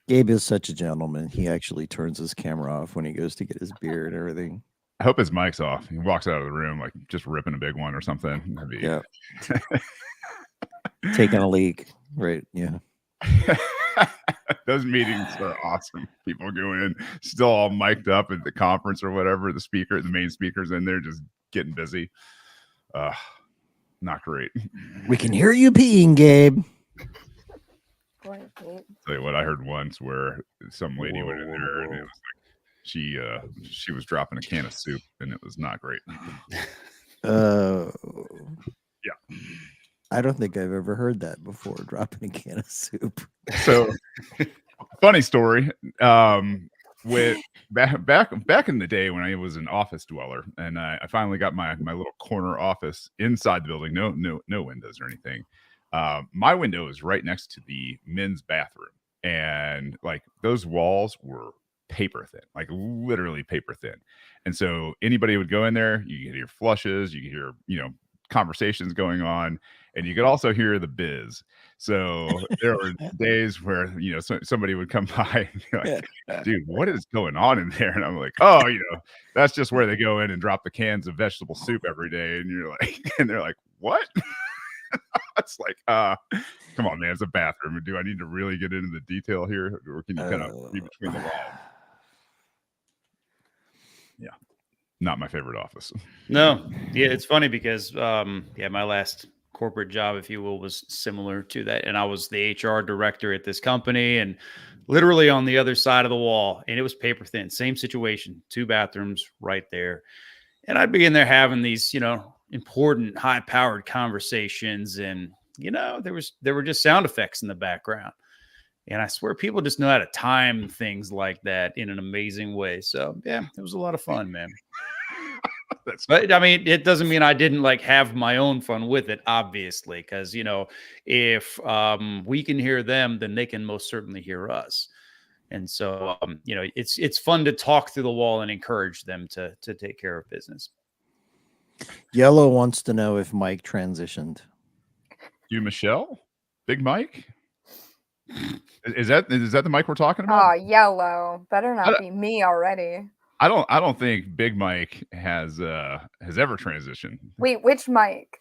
Gabe is such a gentleman. He actually turns his camera off when he goes to get his beer and everything. I hope his mic's off. He walks out of the room like just ripping a big one or something. That'd be Yeah. Taking a leak. Right. Yeah. Those meetings are awesome. People go in still all mic'd up at the conference or whatever. The main speaker's in there just getting busy. Not great. We can hear you peeing, Gabe. Tell you what, I heard once where some lady went in there and it was like she was dropping a can of soup and it was not great. Yeah. I don't think I've ever heard that before, dropping a can of soup. So funny story. With back in the day when I was an office dweller and I finally got my little corner office inside the building, no windows or anything. My window is right next to the men's bathroom, and like those walls were paper thin, like literally paper thin. And so anybody would go in there, you could hear flushes, you could hear, conversations going on, and you could also hear the biz. So there were days where, somebody would come by and be like, dude, what is going on in there? And I'm like, oh, that's just where they go in and drop the cans of vegetable soup every day. And you're like, and they're like, what? It's like, come on, man, it's a bathroom. Do I need to really get into the detail here? Or can you kind of read between the lines? Yeah. Not my favorite office. No. Yeah, it's funny because my last corporate job, if you will, was similar to that. And I was the HR director at this company and literally on the other side of the wall. And it was paper thin. Same situation. 2 bathrooms right there. And I'd be in there having these, important high-powered conversations, and there were just sound effects in the background, and I swear people just know how to time things like that in an amazing way. So yeah, it was a lot of fun, man. But I mean, it doesn't mean I didn't like have my own fun with it, obviously, because if we can hear them, then they can most certainly hear us. And so it's fun to talk through the wall and encourage them to take care of business. Yellow wants to know if Mike transitioned. You, Michelle? Big Mike? Is that the Mike we're talking about? Oh, Yellow. Better not be me already. I don't think Big Mike has ever transitioned. Wait, which Mike?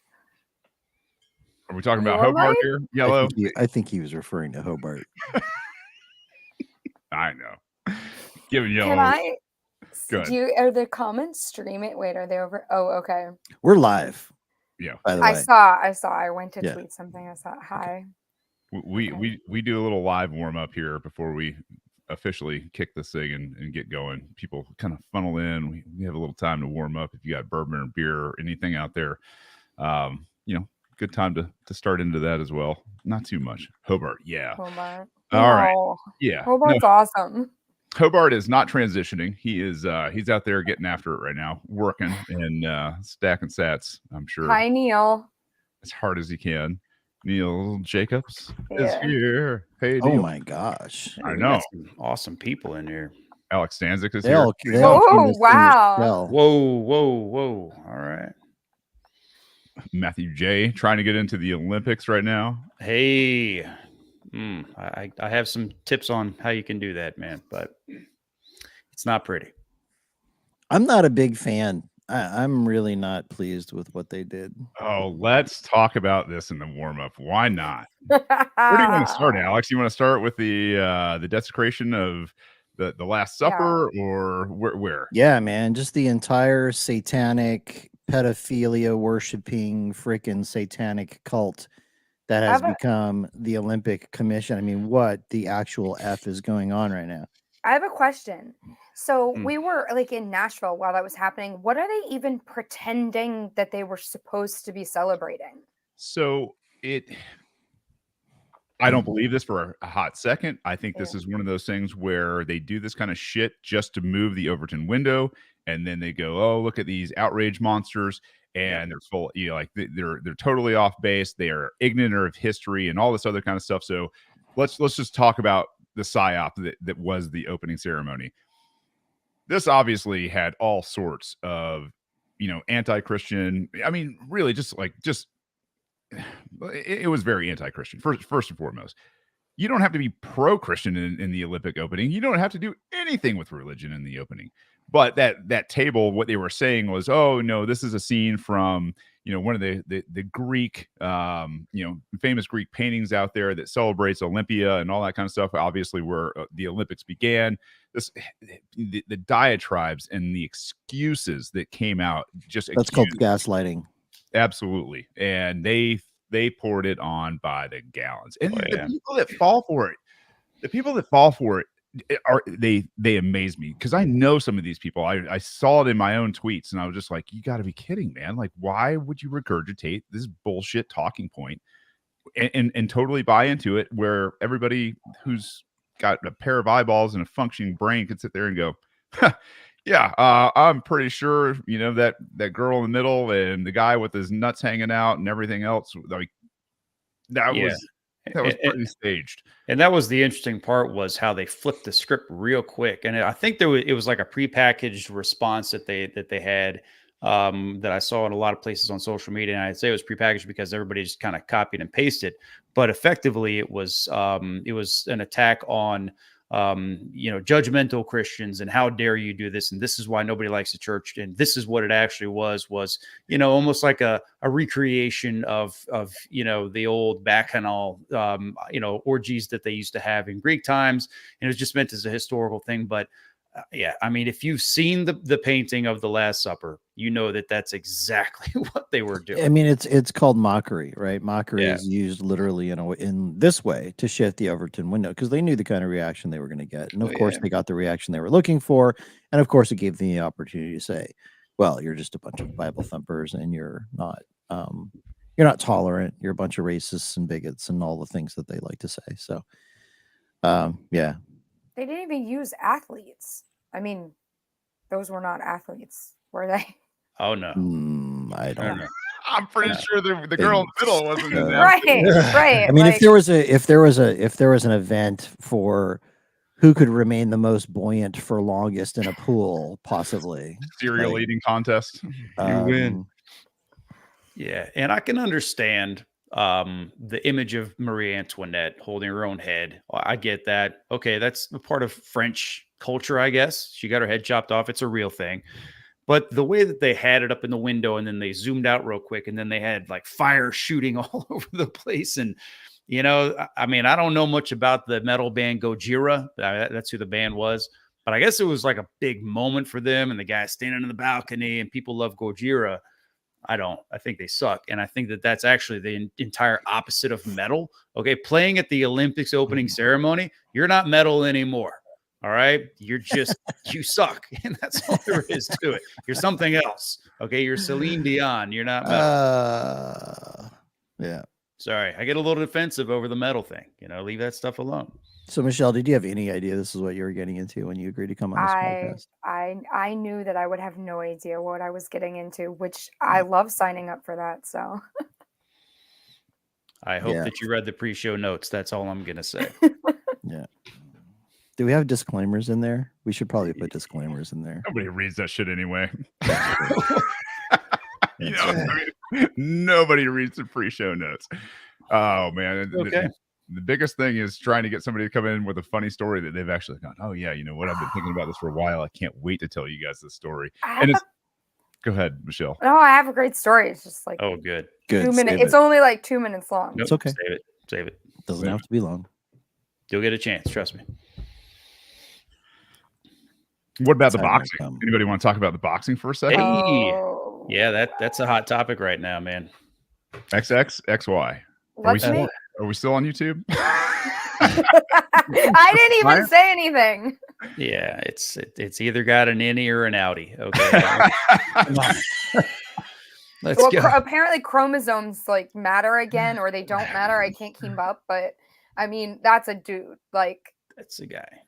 Are we talking about Hobart Mike? Here? Yellow? I think he was referring to Hobart. I know. Giving Yellow. Can I? Are the comments stream it? Wait, are they over? Oh, okay. We're live. Yeah. By the way. I saw. I went to tweet something. I saw hi. Okay. We do a little live warm up here before we officially kick this thing and get going. People kind of funnel in. We have a little time to warm up. If you got bourbon or beer or anything out there, good time to start into that as well. Not too much. Hobart, yeah. Hobart. All right. Yeah. Hobart's awesome. Hobart is not transitioning. He is he's out there getting after it right now, working and stacking sats, I'm sure. Hi, Neil. As hard as he can. Neil Jacobs is here. Hey, Neil. Oh my gosh. I know. Awesome people in here. Alex Stanzik is here. Oh, wow. Whoa. All right. Matthew J. trying to get into the Olympics right now. Hey. I have some tips on how you can do that, man, but it's not pretty. I'm not a big fan. I'm really not pleased with what they did. Oh, let's talk about this in the warm-up. Why not? Where do you want to start, Alex? You want to start with the desecration of the Last Supper, or where? Yeah, man, just the entire satanic pedophilia worshiping freaking satanic cult that has become the Olympic Commission. I mean, what the actual F is going on right now? I have a question. So we were like in Nashville while that was happening. What are they even pretending that they were supposed to be celebrating? So I don't believe this for a hot second. I think this is one of those things where they do this kind of shit just to move the Overton window. And then they go, oh, look at these outrage monsters. And they're full, they're totally off base. They are ignorant of history and all this other kind of stuff. So let's just talk about the psyop that was the opening ceremony. This obviously had all sorts of, anti-Christian. I mean, really, it was very anti-Christian. First and foremost, You don't have to be pro-Christian in the Olympic opening. You don't have to do anything with religion in the opening. But that table, what they were saying was, oh no, this is a scene from one of the Greek famous Greek paintings out there that celebrates Olympia and all that kind of stuff. Obviously, where the Olympics began. The diatribes and the excuses that came out that's called gaslighting. Absolutely, and they poured it on by the gallons. And the people that fall for it, they amaze me, because I know some of these people. I saw it in my own tweets, and I was just like, you got to be kidding, man. Like, why would you regurgitate this bullshit talking point and totally buy into it, where everybody who's got a pair of eyeballs and a functioning brain could sit there and go, yeah, I'm pretty sure, that girl in the middle and the guy with his nuts hanging out and everything else, like that was pretty staged. And that was the interesting part, was how they flipped the script real quick. And I think it was like a prepackaged response that they had, that I saw in a lot of places on social media. And I'd say it was prepackaged because everybody just kind of copied and pasted. But effectively, it was an attack on judgmental Christians, and how dare you do this, and this is why nobody likes the church, and this is what it actually was almost like a recreation of the old bacchanal orgies that they used to have in Greek times, and it was just meant as a historical thing. But I mean, if you've seen the painting of the Last Supper, you know that that's exactly what they were doing. I mean, it's called mockery, right? Mockery is used literally in this way to shift the Overton window, because they knew the kind of reaction they were going to get. And of course, they got the reaction they were looking for. And of course, it gave them the opportunity to say, well, you're just a bunch of Bible thumpers, and you're not tolerant. You're a bunch of racists and bigots and all the things that they like to say. So, yeah. They didn't even use athletes. I mean, those were not athletes, were they? Oh no, I don't know. I'm pretty sure the girl in the middle wasn't in right. I mean, if there was an event for who could remain the most buoyant for longest in a pool, possibly cereal eating contest, you win. Yeah, and I can understand the image of Marie Antoinette holding her own head. I get that. Okay, that's a part of French culture, I guess. She got her head chopped off. It's a real thing. But the way that they had it up in the window, and then they zoomed out real quick, and then they had like fire shooting all over the place. And, I mean, I don't know much about the metal band Gojira. That's who the band was. But I guess it was like a big moment for them. And the guy standing in the balcony, and people love Gojira. I don't. I think they suck. And I think that that's actually the entire opposite of metal. Okay. Playing at the Olympics opening ceremony, you're not metal anymore. All right. You're just, you suck. And that's all there is to it. You're something else. Okay. You're Celine Dion. You're not metal. Yeah. Sorry. I get a little defensive over the metal thing. Leave that stuff alone. So, Michelle, did you have any idea this is what you were getting into when you agreed to come on this podcast? I knew that I would have no idea what I was getting into, which I love signing up for that. So I hope that you read the pre-show notes. That's all I'm going to say. Yeah. Do we have disclaimers in there? We should probably put disclaimers in there. Nobody reads that shit anyway. Nobody reads the pre-show notes. Oh, man. Okay. The biggest thing is trying to get somebody to come in with a funny story that they've actually gone, oh yeah, you know what? I've been thinking about this for a while. I can't wait to tell you guys this story. Go ahead, Michelle. No, I have a great story. It's just like, oh, good. 2 minutes. It's only like 2 minutes long. Nope, it's okay. Save it. Doesn't have to be long. You'll get a chance. Trust me. What about the boxing? Anybody want to talk about the boxing for a second? Oh. Yeah, that's a hot topic right now, man. XY. Are we still on YouTube? I didn't even say anything. Yeah, it's either got an innie or an outie. Okay. Let's go. Apparently chromosomes like matter again, or they don't matter. I can't keep up, but I mean, that's a dude. Like, that's a guy.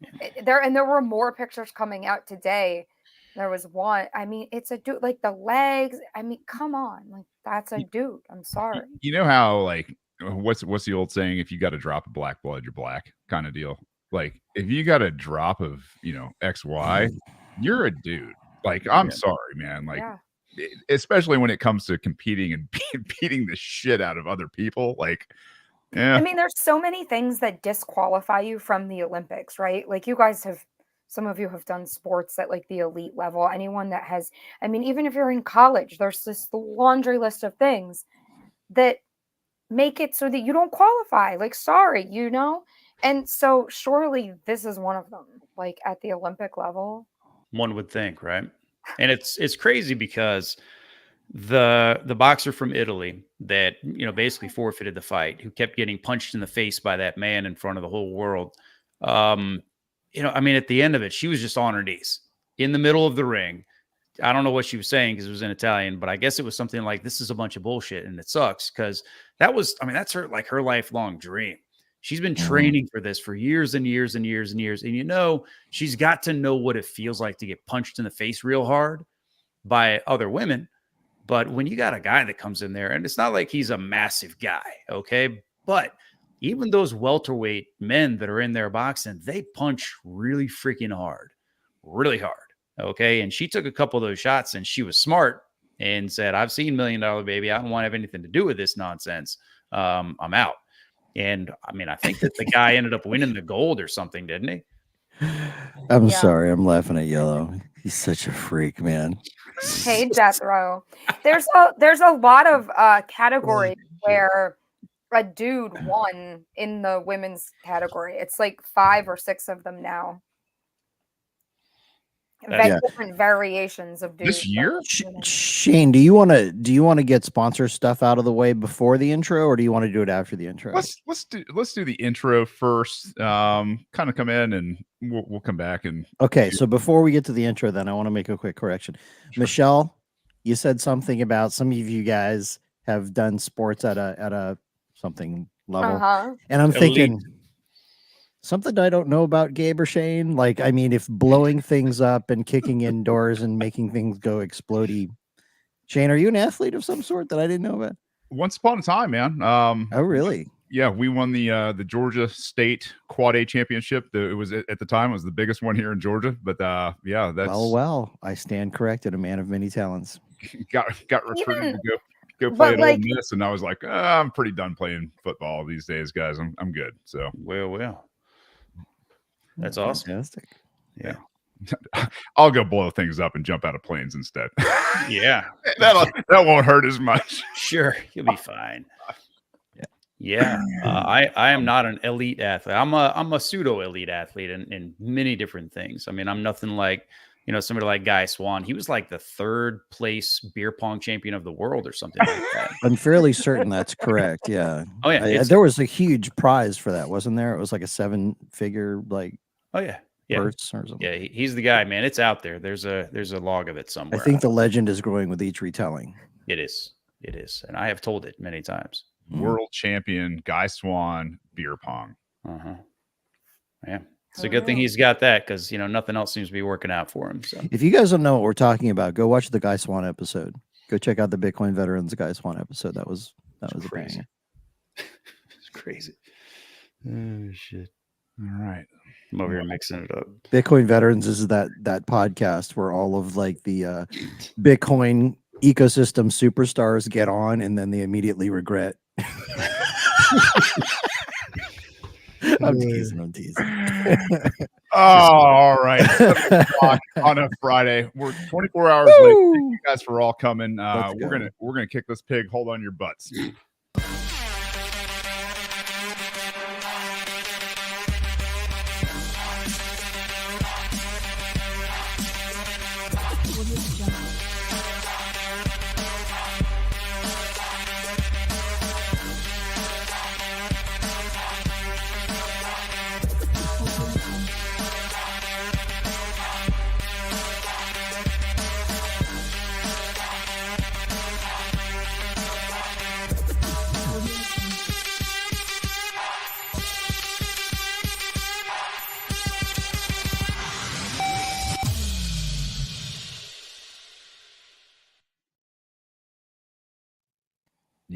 There were more pictures coming out today. There was one. I mean, it's a dude. Like the legs. I mean, come on. Like, that's a dude. I'm sorry. You know how, like, what's the old saying? If you got a drop of black blood, you're black, kind of deal. Like, if you got a drop of XY, you're a dude. Like, I'm sorry, man. Like, especially when it comes to competing and beating the shit out of other people. Like, Yeah. I mean, there's so many things that disqualify you from the Olympics, right? Like you guys have, some of you have done sports at like the elite level. Anyone that has, I mean, even if you're in college, there's this laundry list of things that make it so that you don't qualify. Like, sorry, you know? And so surely this is one of them, like at the Olympic level. One would think, right? And it's crazy because the boxer from Italy that basically forfeited the fight, who kept getting punched in the face by that man in front of the whole world. I mean, at the end of it, she was just on her knees in the middle of the ring. I don't know what she was saying because it was in Italian, but I guess it was something like, "This is a bunch of bullshit," and it sucks because that's her lifelong dream. She's been training for this for years and years and years and years, and she's got to know what it feels like to get punched in the face real hard by other women. But when you got a guy that comes in there, and it's not like he's a massive guy, okay? But even those welterweight men that are in there boxing, they punch really freaking hard, really hard, okay? And she took a couple of those shots, and she was smart and said, "I've seen $1 Million Baby. I don't want to have anything to do with this nonsense. I'm out." And I mean, I think that the guy ended up winning the gold or something, didn't he? I'm sorry, I'm laughing at Yellow. He's such a freak, man. Hey, Death Row. There's a lot of categories where a dude won in the women's category. It's like 5 or 6 of them now. Different variations of dudes. This year? Shane, do you want to get sponsor stuff out of the way before the intro, or do you want to do it after the intro? Let's do the intro first. Kind of come in and we'll come back and okay. So before we get to the intro, then I want to make a quick correction. Sure. Michelle, you said something about some of you guys have done sports at a something level, and I'm thinking something I don't know about Gabe or Shane. Like, I mean, if blowing things up and kicking indoors and making things go explodey. Shane, are you an athlete of some sort that I didn't know about? Once upon a time, man. Oh, really? Yeah, we won the Georgia State Quad A championship. It was at the time, it was the biggest one here in Georgia. But yeah, that's well. I stand corrected. A man of many talents. Got recruited to go play at Ole Miss, and I was like, I'm pretty done playing football these days, guys. I'm good. So well. That's awesome. Fantastic. Yeah. I'll go blow things up and jump out of planes instead. Yeah. that won't hurt as much. Sure. You'll be fine. Yeah. I am not an elite athlete. I'm a pseudo elite athlete in many different things. I mean, I'm nothing like, somebody like Guy Swan. He was like the 3rd place beer pong champion of the world or something like that. I'm fairly certain that's correct. Yeah. Oh yeah. There was a huge prize for that, wasn't there? It was like a 7-figure, like. Oh yeah. Or something. Yeah. He's the guy, man. It's out there. There's a log of it somewhere. I think the legend is growing with each retelling. It is. And I have told it many times. World champion Guy Swan beer pong. Yeah. It's a good thing he's got that because, nothing else seems to be working out for him. So if you guys don't know what we're talking about, go watch the Guy Swan episode. Go check out the Bitcoin Veterans Guy Swan episode. That was crazy. It's crazy. Oh, shit. All right. I'm over here mixing it up. Bitcoin Veterans is that podcast where all of like the Bitcoin ecosystem superstars get on and then they immediately regret. I'm teasing. All right. On a Friday. We're 24 hours late. Thank you guys for all coming. We're gonna kick this pig. Hold on your butts.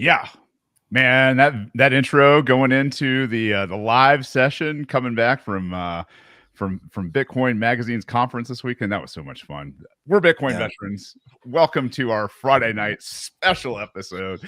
Yeah, man, that intro going into the live session, coming back from Bitcoin Magazine's conference this weekend, that was so much fun. We're Bitcoin veterans. Welcome to our Friday night special episode.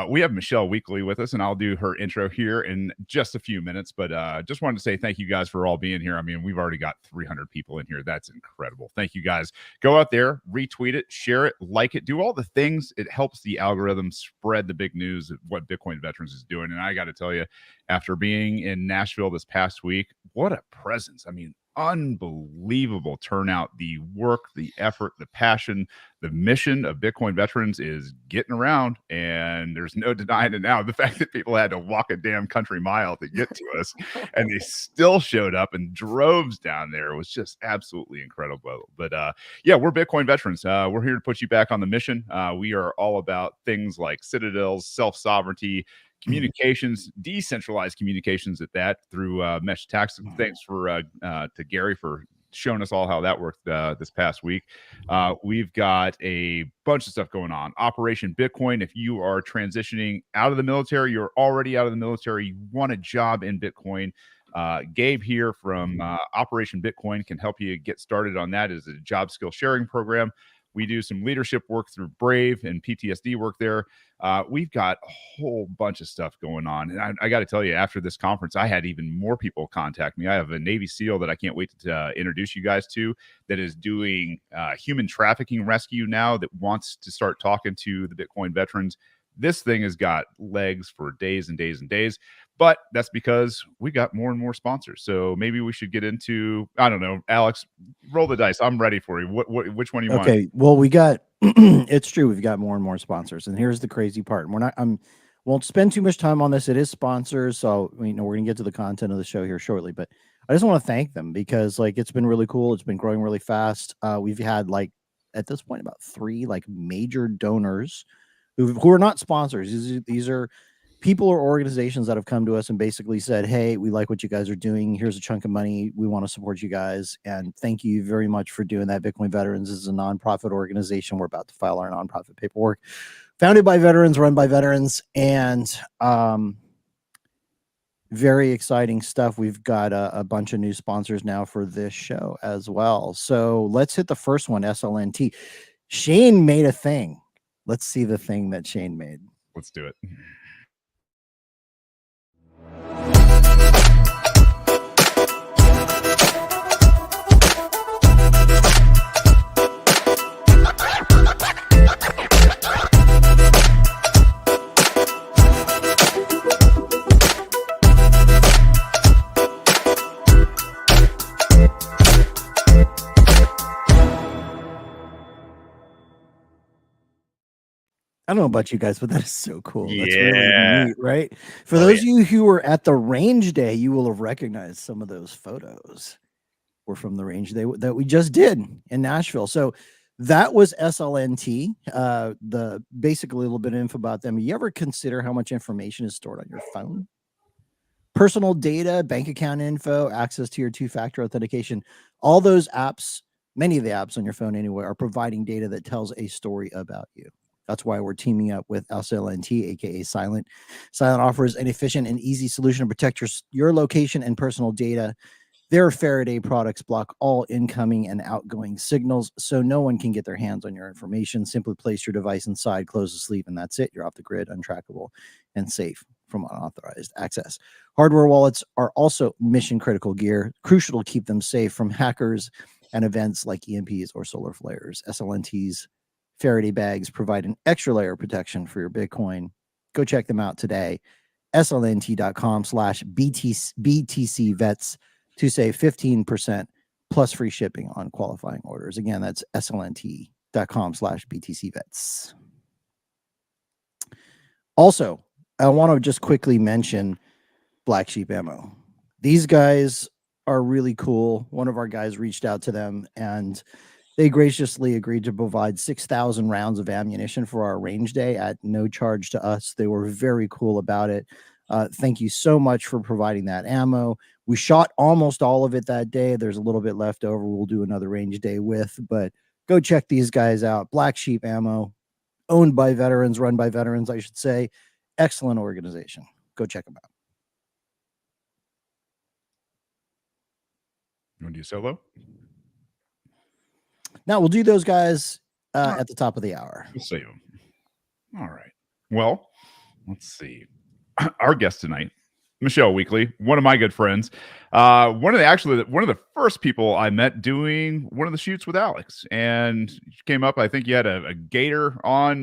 We have Michelle Weekley with us, and I'll do her intro here in just a few minutes. But just wanted to say thank you guys for all being here. I mean, we've already got 300 people in here. That's incredible. Thank you guys. Go out there, retweet it, share it, like it, do all the things. It helps the algorithm spread the big news of what Bitcoin Veterans is doing. And I got to tell you, after being in Nashville this past week, what a presence. I mean, unbelievable turnout. The work, the effort, the passion, the mission of Bitcoin Veterans is getting around, and there's no denying it now. The fact that people had to walk a damn country mile to get to us, and they still showed up in droves down there was just absolutely incredible. But yeah, we're Bitcoin Veterans. We're here to put you back on the mission. We are all about things like citadels, self-sovereignty, communications, decentralized communications at that, through mesh tax. Thanks for to Gary for showing us all how that worked this past week. We've got a bunch of stuff going on. Operation Bitcoin. If you are transitioning out of the military, you're already out of the military, you want a job in Bitcoin, Gabe here from Operation Bitcoin can help you get started on that. As a job skill sharing program. We do some leadership work through Brave and PTSD work there. We've got a whole bunch of stuff going on. And I got to tell you, after this conference, I had even more people contact me. I have a Navy SEAL that I can't wait to introduce you guys to, that is doing human trafficking rescue now, that wants to start talking to the Bitcoin veterans. This thing has got legs for days and days and days. But that's because we got more and more sponsors. So maybe we should get into, I don't know, Alex, roll the dice. I'm ready for you. Which one do you want? Okay. Well, we got, it's true. We've got more and more sponsors, and here's the crazy part. And won't spend too much time on this. It is sponsors. So, we're going to get to the content of the show here shortly, but I just want to thank them because it's been really cool. It's been growing really fast. We've had at this point, about 3 major donors who are not sponsors. These are people or organizations that have come to us and basically said, hey, we like what you guys are doing. Here's a chunk of money. We want to support you guys. And thank you very much for doing that. Bitcoin Veterans is a nonprofit organization. We're about to file our nonprofit paperwork. Founded by veterans, run by veterans, and very exciting stuff. We've got a bunch of new sponsors now for this show as well. So let's hit the first one, SLNT. Shane made a thing. Let's see the thing that Shane made. Let's do it. I don't know about you guys, but that is so cool. Yeah. That's really neat, right? For those of you who were at the range day, you will have recognized some of those photos were from the range day that we just did in Nashville. So that was SLNT. The basically a little bit of info about them. You ever consider how much information is stored on your phone? Personal data, bank account info, access to your 2-factor authentication. All those apps, many of the apps on your phone anyway, are providing data that tells a story about you. That's why we're teaming up with SLNT, aka Silent. Silent offers an efficient and easy solution to protect your location and personal data. Their Faraday products block all incoming and outgoing signals, so no one can get their hands on your information. Simply place your device inside, close the sleeve, and that's it. You're off the grid, untrackable, and safe from unauthorized access. Hardware wallets are also mission-critical gear, crucial to keep them safe from hackers and events like EMPs or solar flares. SLNT's Faraday bags provide an extra layer of protection for your Bitcoin. Go check them out today. slnt.com/BTC vets to save 15% plus free shipping on qualifying orders. Again, that's slnt.com/BTC vets. Also, I want to just quickly mention Black Sheep Ammo. These guys are really cool. One of our guys reached out to them and they graciously agreed to provide 6,000 rounds of ammunition for our range day at no charge to us. They were very cool about it. Thank you so much for providing that ammo. We shot almost all of it that day. There's a little bit left over. We'll do another range day with, but go check these guys out. Black Sheep Ammo, owned by veterans, run by veterans, I should say. Excellent organization. Go check them out. You want to do solo? Now we'll do those guys at the top of the hour. We'll save them. All right. Well, let's see. Our guest tonight, Michelle Weekley, one of my good friends. One of the first people I met doing one of the shoots with Alex, and she came up. I think you had a gator on,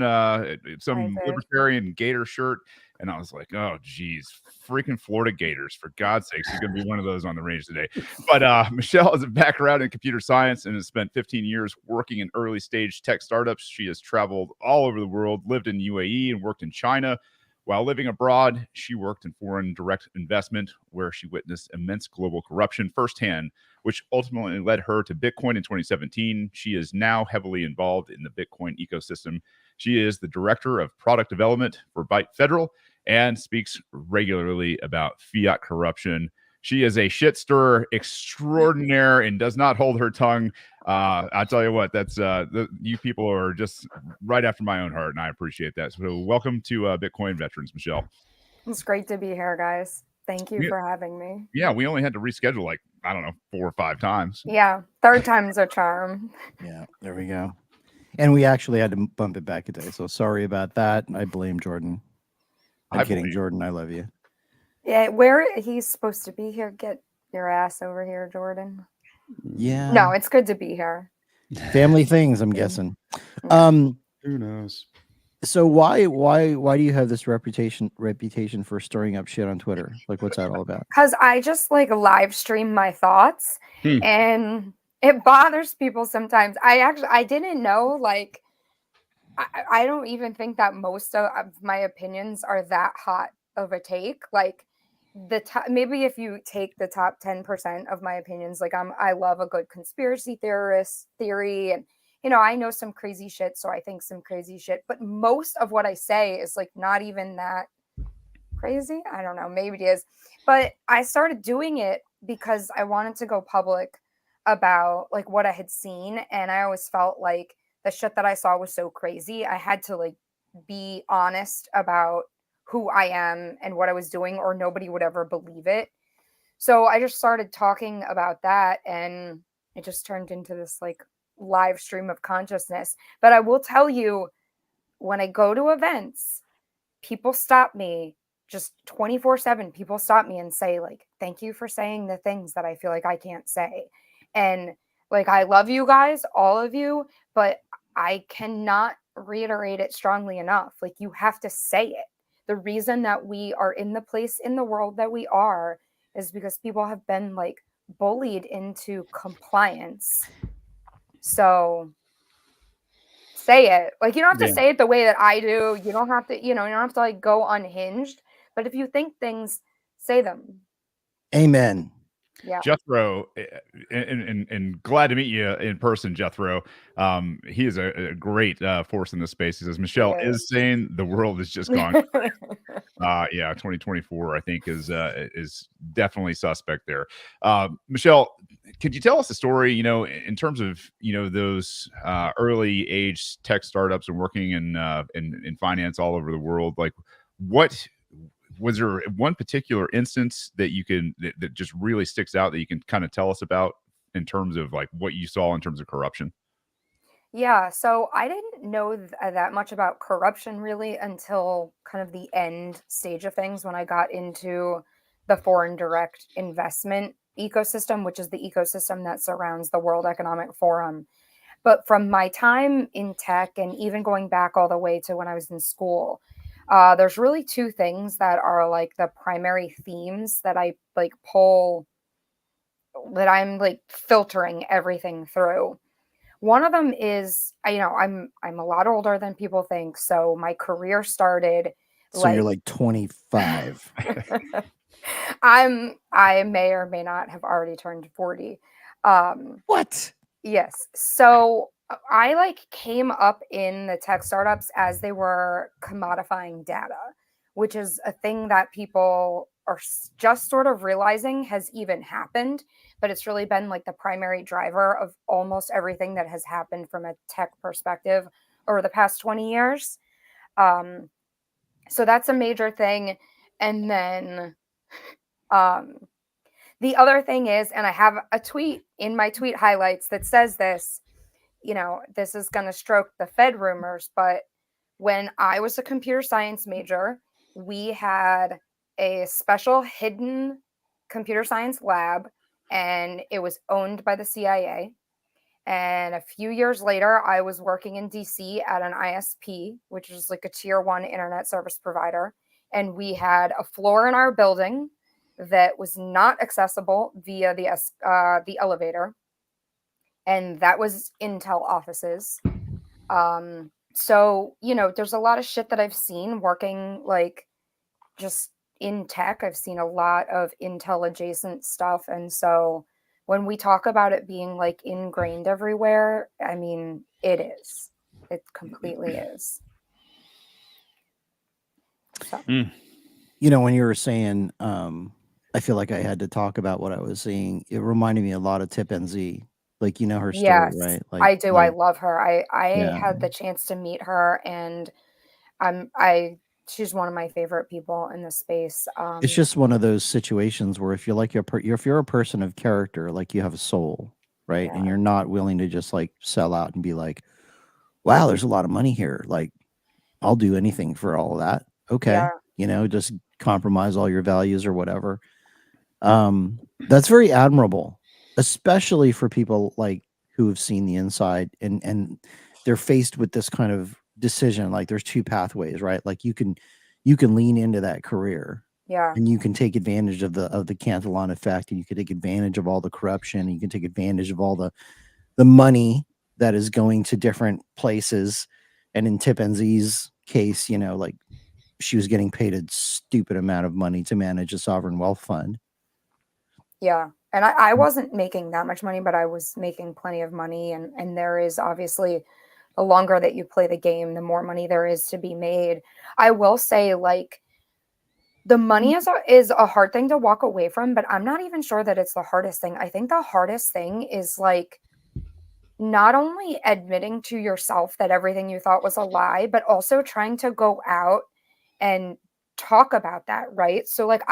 some libertarian gator shirt, and I was like, oh, geez, freaking Florida Gators, for God's sakes, she's gonna be one of those on the range today. But Michelle has a background in computer science and has spent 15 years working in early stage tech startups. She has traveled all over the world, lived in UAE, and worked in China. While living abroad, she worked in foreign direct investment, where she witnessed immense global corruption firsthand, which ultimately led her to Bitcoin in 2017. She is now heavily involved in the Bitcoin ecosystem. She is the director of product development for Byte Federal and speaks regularly about fiat corruption. She is a shit stirrer extraordinaire and does not hold her tongue. I'll tell you what, that's you people are just right after my own heart, and I appreciate that. So welcome to Bitcoin Veterans, Michelle. It's great to be here, guys. Thank you for having me. Yeah, we only had to reschedule like, I don't know, 4 or 5 times. Yeah, third time's a charm. Yeah, there we go. And we actually had to bump it back a day, so sorry about that. I blame Jordan. I'm kidding, Jordan. I love you. Yeah, where he's supposed to be here. Get your ass over here, Jordan. Yeah. No, it's good to be here. Family things, I'm guessing. Who knows? So why do you have this reputation for stirring up shit on Twitter? Like, what's that all about? Because I just like live stream my thoughts, and it bothers people sometimes. I didn't know, like, I don't even think that most of my opinions are that hot of a take. Like, maybe if you take the top 10% of my opinions, like I love a good conspiracy theory, and I know some crazy shit, so I think some crazy shit, but most of what I say is like not even that crazy. I don't know, maybe it is, but I started doing it because I wanted to go public about like what I had seen, and I always felt like the shit that I saw was so crazy. I had to like be honest about who I am and what I was doing, or nobody would ever believe it. So I just started talking about that, and it just turned into this like live stream of consciousness. But I will tell you, when I go to events, people stop me just 24/7. People stop me and say, like, thank you for saying the things that I feel like I can't say. And like, I love you guys, all of you, but I cannot reiterate it strongly enough. Like, you have to say it. The reason that we are in the place in the world that we are is because people have been like bullied into compliance. So say it. Like, you don't have to say it the way that I do. You don't have to, you don't have to like go unhinged. But if you think things, say them. Amen. Yeah. Jethro, and glad to meet you in person, Jethro. He is a great force in this space. He says Michelle is saying the world has just gone. 2024, I think, is definitely suspect there. Michelle, could you tell us a story? In terms of those early age tech startups and working in finance all over the world, like what. Was there one particular instance that that just really sticks out that you can kind of tell us about in terms of like what you saw in terms of corruption? Yeah, so I didn't know that much about corruption really until kind of the end stage of things, when I got into the foreign direct investment ecosystem, which is the ecosystem that surrounds the World Economic Forum. But from my time in tech, and even going back all the way to when I was in school, there's really two things that are like the primary themes that I like that I'm like filtering everything through. One of them is, I'm a lot older than people think. So my career started. So you're like 25. I may or may not have already turned 40. What? Yes. So I like came up in the tech startups as they were commodifying data, which is a thing that people are just sort of realizing has even happened, but it's really been like the primary driver of almost everything that has happened from a tech perspective over the past 20 years. So that's a major thing. And then the other thing is, and I have a tweet in my tweet highlights that says this, this is going to stroke the Fed rumors, but when I was a computer science major we had a special hidden computer science lab, and it was owned by the CIA. And a few years later, I was working in DC at an ISP, which is like a tier 1 internet service provider. And we had a floor in our building that was not accessible via the elevator. And that was Intel offices. So, there's a lot of shit that I've seen working like just in tech. I've seen a lot of Intel adjacent stuff. And so when we talk about it being like ingrained everywhere, I mean, it is. It completely is. So. When you were saying, I feel like I had to talk about what I was seeing. It reminded me a lot of Tip NZ. Like, her story, Yes, right? Like, I do. I love her. I Yeah. had the chance to meet her, and she's one of my favorite people in the space. It's just one of those situations where if you're like if you're a person of character, like you have a soul, right? Yeah. And you're not willing to just like sell out and be like, wow, there's a lot of money here. Like, I'll do anything for all of that. Okay. Yeah. Just compromise all your values or whatever. That's very admirable, especially for people like who have seen the inside and they're faced with this kind of decision. Like there's two pathways, right? Like you can lean into that career. Yeah. And you can take advantage of the Cantillon effect, and you can take advantage of all the corruption, and you can take advantage of all the money that is going to different places. And in Tip NZ's case, like she was getting paid a stupid amount of money to manage a sovereign wealth fund. Yeah. And I wasn't making that much money, but I was making plenty of money. And there is obviously, the longer that you play the game, the more money there is to be made. I will say, like, the money is a hard thing to walk away from, but I'm not even sure that it's the hardest thing. I think the hardest thing is like not only admitting to yourself that everything you thought was a lie, but also trying to go out and talk about that, right? So like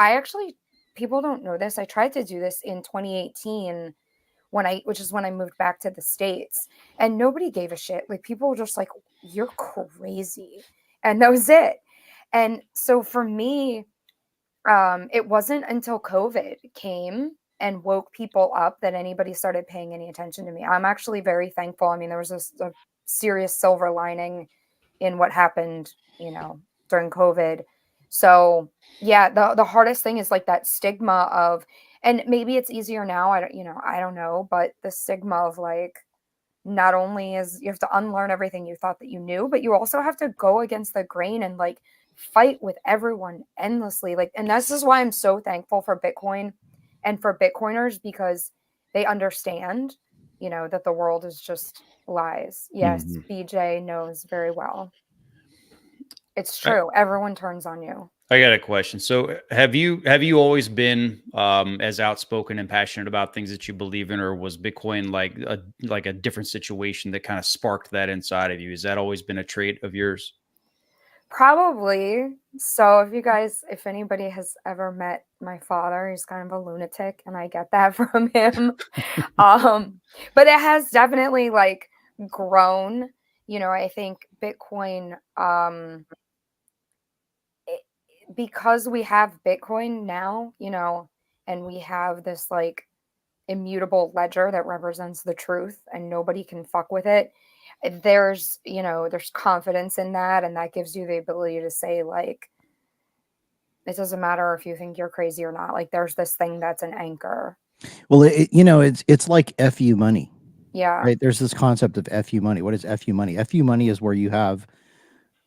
people don't know this. I tried to do this in 2018 which is when I moved back to the States, and nobody gave a shit. Like people were just like, you're crazy. And that was it. And so for me, it wasn't until COVID came and woke people up that anybody started paying any attention to me. I'm actually very thankful. I mean, there was a serious silver lining in what happened, during COVID. So yeah, the hardest thing is like that stigma of, and maybe it's easier now. I don't know, but the stigma of like, not only is you have to unlearn everything you thought that you knew, but you also have to go against the grain and like fight with everyone endlessly. Like, and this is why I'm so thankful for Bitcoin and for Bitcoiners, because they understand, that the world is just lies. Yes, BJ knows very well. It's true. Everyone turns on you. I got a question. So have you always been as outspoken and passionate about things that you believe in, or was Bitcoin like a different situation that kind of sparked that inside of you? Has that always been a trait of yours? Probably. So if anybody has ever met my father, he's kind of a lunatic, and I get that from him. But it has definitely like grown. I think Bitcoin, because we have Bitcoin now, and we have this like immutable ledger that represents the truth and nobody can fuck with it. There's confidence in that, and that gives you the ability to say like, it doesn't matter if you think you're crazy or not. Like there's this thing that's an anchor. Well, it's like FU money. Yeah. Right. There's this concept of FU money. What is FU money? FU money is where you have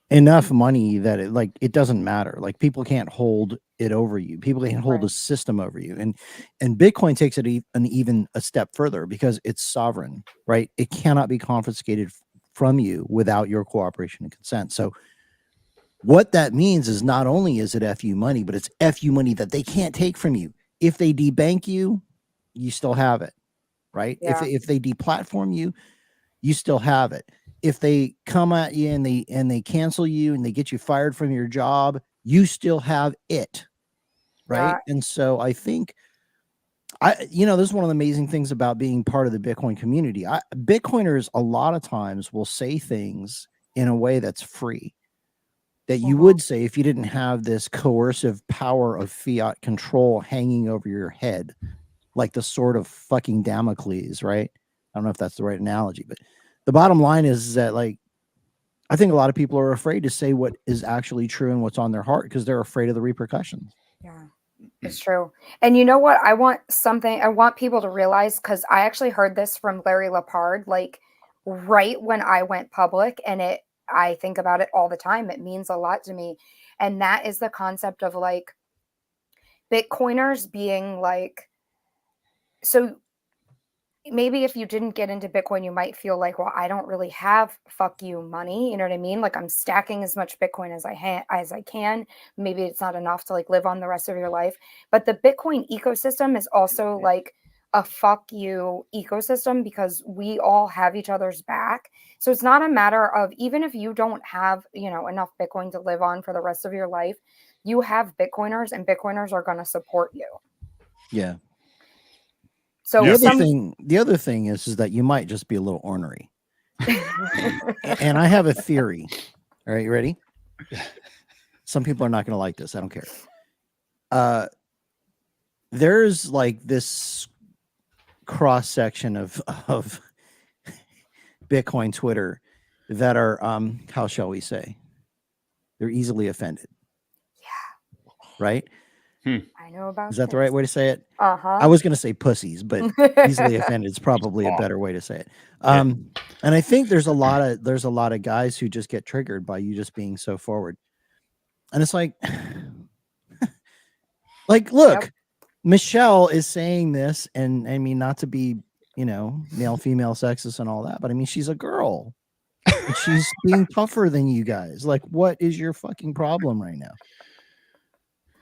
enough money that it doesn't matter. Like people can't hold it over you. People can't hold a system over you. And Bitcoin takes it even a step further because it's sovereign, right? It cannot be confiscated from you without your cooperation and consent. So what that means is not only is it FU money, but it's FU money that they can't take from you. If they debank you, you still have it, right? Yeah. If they deplatform you, you still have it. If they come at you and they cancel you and they get you fired from your job, you still have it, right? Yeah. And so I think this is one of the amazing things about being part of the Bitcoin community. Bitcoiners a lot of times will say things in a way that's free. that you would say if you didn't have this coercive power of fiat control hanging over your head, like the sword of fucking Damocles, right? I don't know if that's the right analogy, but the bottom line is that, like, I think a lot of people are afraid to say what is actually true and what's on their heart because they're afraid of the repercussions. Yeah, it's true. And you know what? I want people to realize, because I actually heard this from Larry Lepard, like right when I went public, and I think about it all the time. It means a lot to me. And that is the concept of like Bitcoiners being like, so maybe if you didn't get into Bitcoin, you might feel like, well, I don't really have fuck you money. You know what I mean? Like I'm stacking as much Bitcoin as I can. Maybe it's not enough to like live on the rest of your life. But the Bitcoin ecosystem is also like a fuck you ecosystem because we all have each other's back. So it's not a matter of, even if you don't have, enough Bitcoin to live on for the rest of your life, you have Bitcoiners and Bitcoiners are going to support you. Yeah. So the other thing is that you might just be a little ornery. And I have a theory. All right, you ready? Some people are not going to like this. I don't care. There's like this cross section of Bitcoin Twitter that are how shall we say? They're easily offended. Yeah. Right? I know about Is that the right way to say it? Uh-huh. I was going to say pussies, but easily offended is probably a better way to say it. And I think there's a lot of guys who just get triggered by you just being so forward. And it's like, look, Michelle is saying this, and I mean, not to be, male, female, sexist and all that, but I mean, she's a girl. And she's being tougher than you guys. Like, what is your fucking problem right now?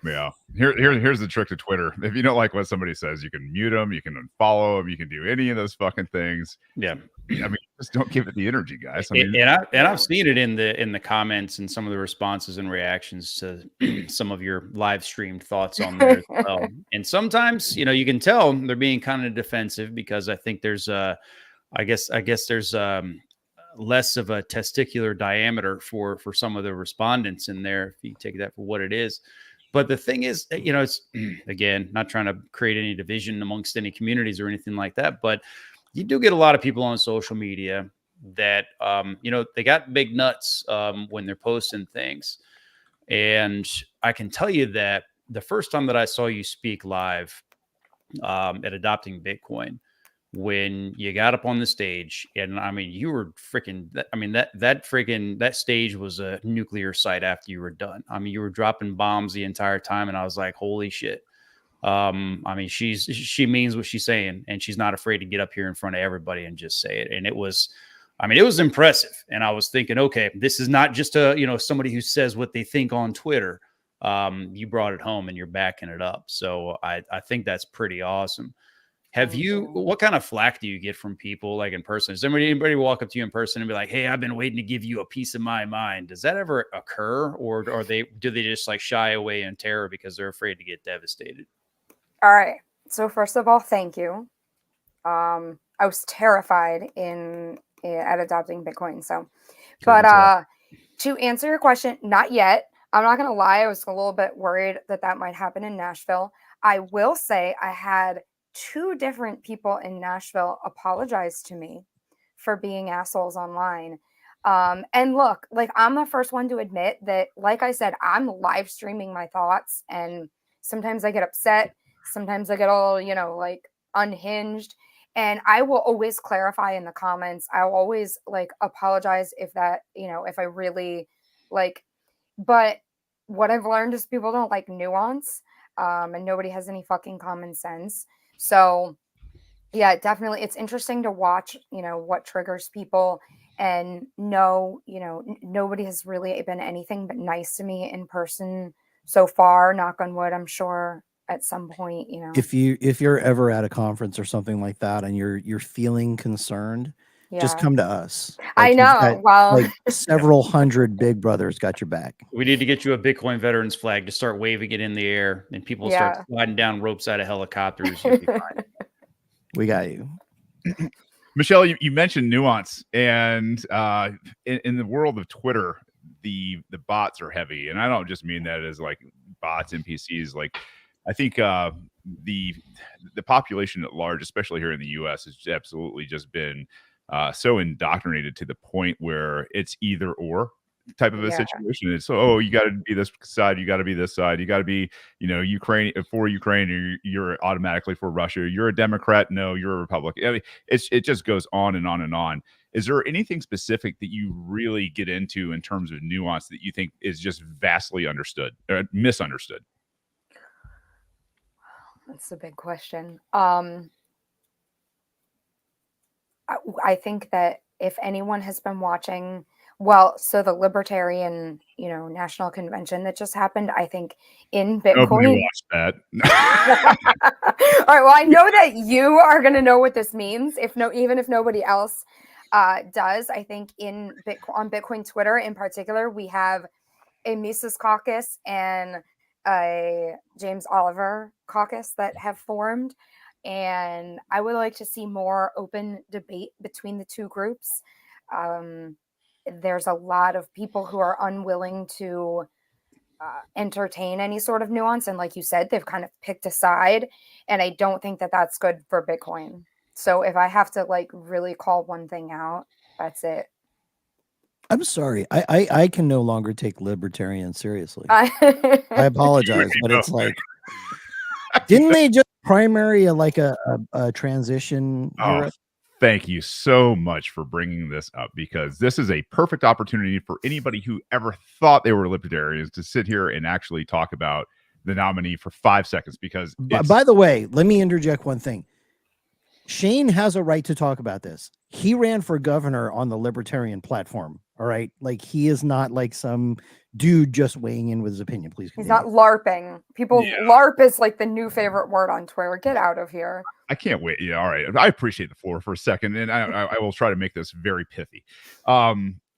Yeah. Here's the trick to Twitter. If you don't like what somebody says, you can mute them, you can unfollow them, you can do any of those fucking things. Yeah. I mean, just don't give it the energy, guys. I mean, I've seen it in the comments and some of the responses and reactions to some of your live streamed thoughts on there as well. And sometimes, you can tell they're being kind of defensive because I think there's I guess there's less of a testicular diameter for some of the respondents in there, if you take that for what it is. But the thing is, it's, again, not trying to create any division amongst any communities or anything like that, but you do get a lot of people on social media that, they got big nuts when they're posting things. And I can tell you that the first time that I saw you speak live at Adopting Bitcoin, when you got up on the stage, and I mean, you were freaking, I mean, that stage was a nuclear site after you were done. I mean, you were dropping bombs the entire time. And I was like, holy shit. I mean, she means what she's saying, and she's not afraid to get up here in front of everybody and just say it. And it was impressive. And I was thinking, okay, this is not just somebody who says what they think on Twitter. You brought it home and you're backing it up. So I think that's pretty awesome. What kind of flack do you get from people like in person? Does anybody walk up to you in person and be like, hey, I've been waiting to give you a piece of my mind? Does that ever occur? Or do they just like shy away in terror because they're afraid to get devastated? All right. So first of all, thank you. I was terrified at Adopting Bitcoin. So, but to answer your question, not yet. I'm not going to lie. I was a little bit worried that might happen in Nashville. I will say I had 2 different people in Nashville apologize to me for being assholes online. And look, like I'm the first one to admit that, like I said, I'm live streaming my thoughts, and sometimes I get upset. Sometimes I get all, like unhinged, and I will always clarify in the comments. I'll always like apologize if that, if I really like, but what I've learned is people don't like nuance, and nobody has any fucking common sense. So yeah, definitely. It's interesting to watch, what triggers people, and nobody has really been anything but nice to me in person so far, knock on wood. I'm sure at some point, if you're ever at a conference or something like that and you're feeling concerned, just come to us. I know. Well, like several hundred big brothers got your back. We need to get you a Bitcoin veterans flag to start waving it in the air, and people start sliding down ropes out of helicopters. You'll be fine. We got you. Michelle, you mentioned nuance, and in the world of Twitter, the bots are heavy, and I don't just mean that as like bots, NPCs. Like, I think the population at large, especially here in the U.S., has absolutely just been so indoctrinated to the point where it's either or type of a situation. It's you got to be this side, you got to be this side, you got to be Ukraine for Ukraine, or you're automatically for Russia. You're a Democrat, no, you're a Republican. I mean, it just goes on and on and on. Is there anything specific that you really get into in terms of nuance that you think is just vastly understood or misunderstood? That's a big question. I think that if anyone has been watching, so the Libertarian, National Convention that just happened, I think in Bitcoin. Nobody watched that. All right. Well, I know that you are going to know what this means. Even if nobody else does, I think on Bitcoin Twitter in particular, we have a Mises caucus and a James Oliver caucus that have formed. And I would like to see more open debate between the two groups. There's a lot of people who are unwilling to entertain any sort of nuance. And like you said, they've kind of picked a side. And I don't think that that's good for Bitcoin. So if I have to really call one thing out, that's it. I'm sorry. I can no longer take libertarians seriously. I apologize, but it's like, didn't they just primary a transition? Thank you so much for bringing this up, because this is a perfect opportunity for anybody who ever thought they were libertarians to sit here and actually talk about the nominee for 5 seconds. Because by the way, let me interject one thing. Shane has a right to talk about this. He ran for governor on the libertarian platform. All right. Like, he is not like some dude just weighing in with his opinion. Please continue. He's not LARPing. LARP is like the new favorite word on Twitter. Get out of here. I can't wait. Yeah. All right. I appreciate the floor for a second, and I will try to make this very pithy.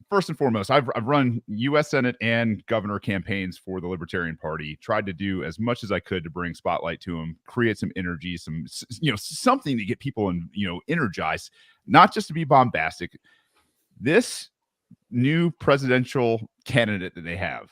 First and foremost, I've run U.S. Senate and governor campaigns for the Libertarian Party. Tried to do as much as I could to bring spotlight to them, create some energy, some something to get people energized, not just to be bombastic. This new presidential candidate that they have,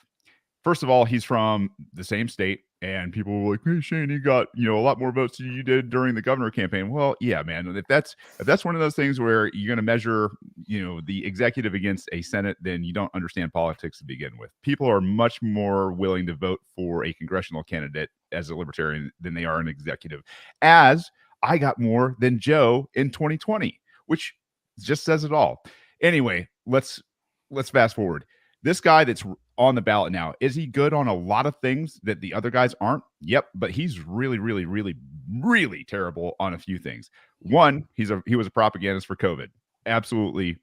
first of all, he's from the same state, and people were like, "Hey, Shane, you got a lot more votes than you did during the governor campaign." Well, yeah, man. If that's one of those things where you're going to measure, the executive against a Senate, then you don't understand politics to begin with. People are much more willing to vote for a congressional candidate as a libertarian than they are an executive. As I got more than Joe in 2020, which just says it all. Anyway, let's fast forward. This guy that's on the ballot now, is he good on a lot of things that the other guys aren't? Yep, but he's really, really, really, really terrible on a few things. One, he was a propagandist for COVID. Absolutely,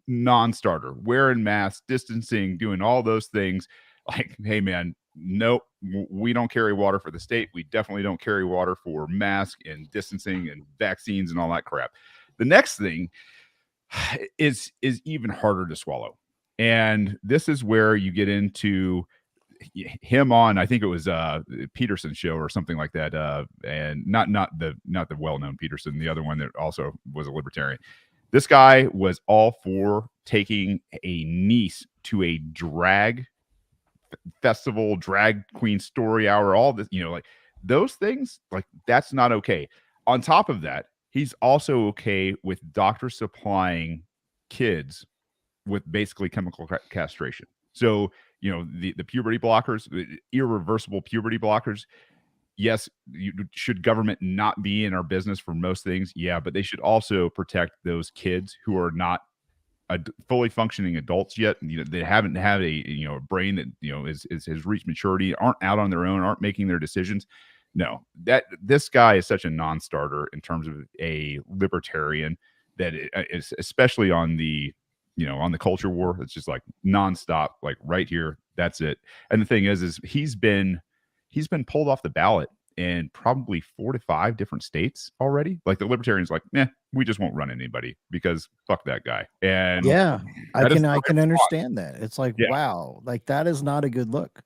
non-starter. Wearing masks, distancing, doing all those things. Like, hey, man, nope, we don't carry water for the state. We definitely don't carry water for mask and distancing and vaccines and all that crap. The next thing is even harder to swallow. And this is where you get into him on, I think it was Peterson's show or something like that, and not the well-known Peterson, the other one that also was a libertarian. This guy was all for taking a niece to a drag festival, drag queen story hour, all this, like those things, like that's not okay. On top of that, he's also okay with doctors supplying kids with basically chemical castration. So, the puberty blockers, the irreversible puberty blockers. Yes, should government not be in our business for most things? Yeah, but they should also protect those kids who are not fully functioning adults yet. They haven't had a brain that has reached maturity, aren't out on their own, aren't making their decisions. No, this guy is such a non-starter in terms of a libertarian that is, especially on the on the culture war. It's just like nonstop, like right here. That's it. And the thing is he's been pulled off the ballot in probably 4 to 5 different states already. Like the libertarians, like, we just won't run anybody because fuck that guy. And yeah, I can understand that. It's like, wow, like that is not a good look.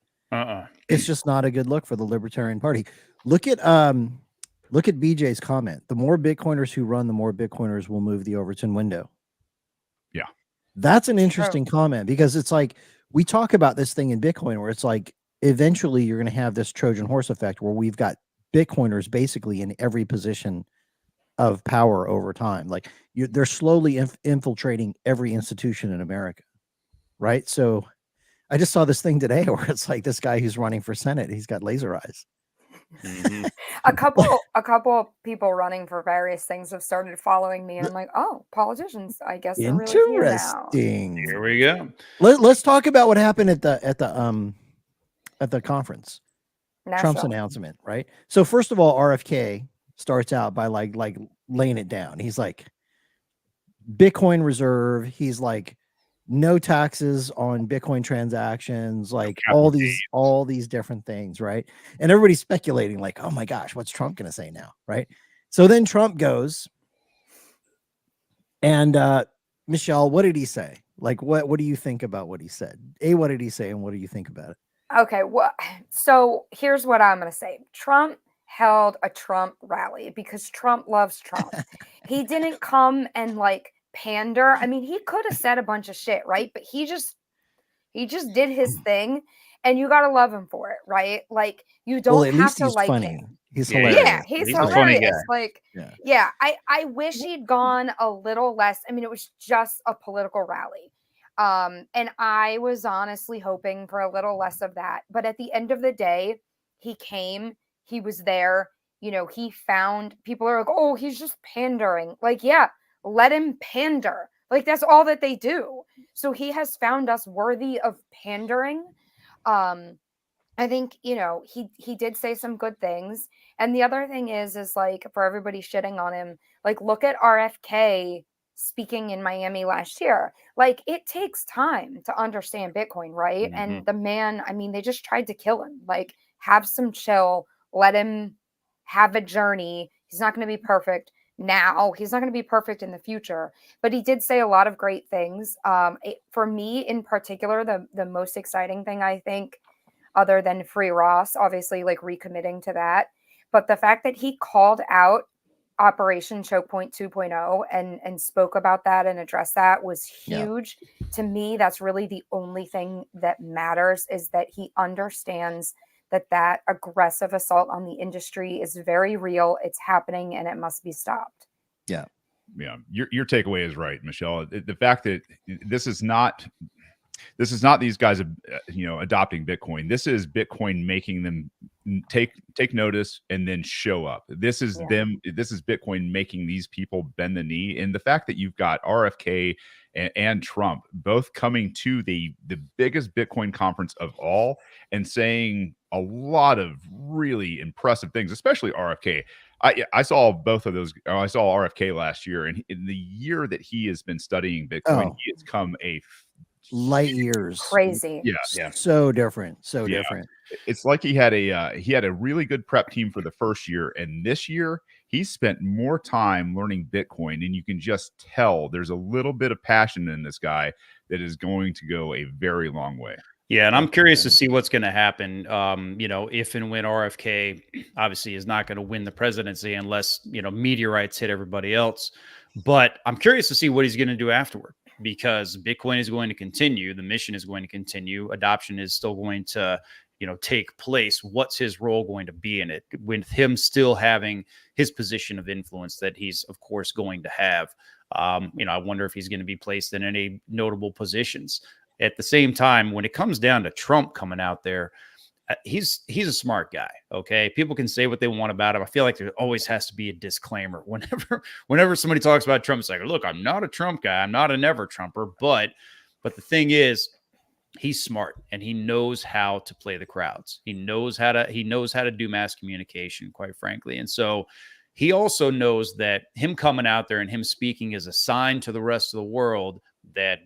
It's just not a good look for the Libertarian Party. Look at BJ's comment. The more Bitcoiners who run, the more Bitcoiners will move the Overton window. Yeah. That's an interesting comment, because it's like, we talk about this thing in Bitcoin where it's like eventually you're going to have this Trojan horse effect where we've got Bitcoiners basically in every position of power over time. Like they're slowly infiltrating every institution in America, right? So I just saw this thing today where it's like this guy who's running for Senate, he's got laser eyes. Mhm. a couple people running for various things have started following me, and I'm like, oh, politicians, I guess they're really here now. Interesting. Here we go. Let's talk about what happened at the conference. Trump's Nashville. announcement, right? So first of all, RFK starts out by like laying it down. He's like Bitcoin reserve. He's like no taxes on Bitcoin transactions, like all these different things, right? And everybody's speculating like, oh my gosh, what's Trump going to say now, right? So then Trump goes and Michelle, what did he say? Like what do you think about what he said? What did he say and what do you think about it? Okay, well, so here's what I'm going to say. Trump held a Trump rally because Trump loves Trump. He didn't come and like pander. I mean, he could have said a bunch of shit, right? But he just did his thing, and you got to love him for it, right? Like you don't have to like funny. him. He's Yeah, hilarious. Yeah, he's a funny hilarious. guy. Like, yeah, I wish he'd gone a little less. I mean, it was just a political rally. And I was honestly hoping for a little less of that. But at the end of the day, he came, he was there, you know, he found people are like, oh, he's just pandering. Like, yeah, let him pander. Like, that's all that they do. So he has found us worthy of pandering. I think, you know, he did say some good things. And the other thing is like for everybody shitting on him, like look at RFK speaking in Miami last year. Like it takes time to understand Bitcoin, right? Mhm. And the man, I mean, they just tried to kill him. Like have some chill, let him have a journey. He's not going to be perfect now. He's not going to be perfect in the future, but he did say a lot of great things. For me in particular, the most exciting thing I think other than Free Ross, obviously like recommitting to that. But the fact that he called out Operation Choke Point 2.0 and spoke about that and addressed that was huge. To me, that's really the only thing that matters is that he understands that aggressive assault on the industry is very real. It's happening and it must be stopped. Yeah. Your takeaway is right, Michelle. The fact that this is not these guys, adopting Bitcoin. This is Bitcoin making them take notice and then show up. This is them. This is Bitcoin making these people bend the knee. And the fact that you've got RFK and Trump both coming to the biggest Bitcoin conference of all and saying a lot of really impressive things, especially RFK. I saw both of those. I saw RFK last year, and in the year that he has been studying Bitcoin, he has come a light years. Crazy. Yeah. So different. Different. It's like he had a really good prep team for the first year, and this year he spent more time learning Bitcoin, and you can just tell there's a little bit of passion in this guy that is going to go a very long way. Yeah, and I'm curious to see what's going to happen. If and when RFK obviously is not going to win the presidency unless meteorites hit everybody else. But I'm curious to see what he's going to do afterward, because Bitcoin is going to continue. The mission is going to continue. Adoption is still going to, take place. What's his role going to be in it, with him still having his position of influence that he's, of course, going to have? I wonder if he's going to be placed in any notable positions. At the same time, when it comes down to Trump coming out there, he's a smart guy. Okay, people can say what they want about him. I feel like there always has to be a disclaimer whenever somebody talks about Trump. It's like, look, I'm not a Trump guy. I'm not a never Trumper. But the thing is, he's smart and he knows how to play the crowds. He knows how to do mass communication, quite frankly. And so he also knows that him coming out there and him speaking is a sign to the rest of the world that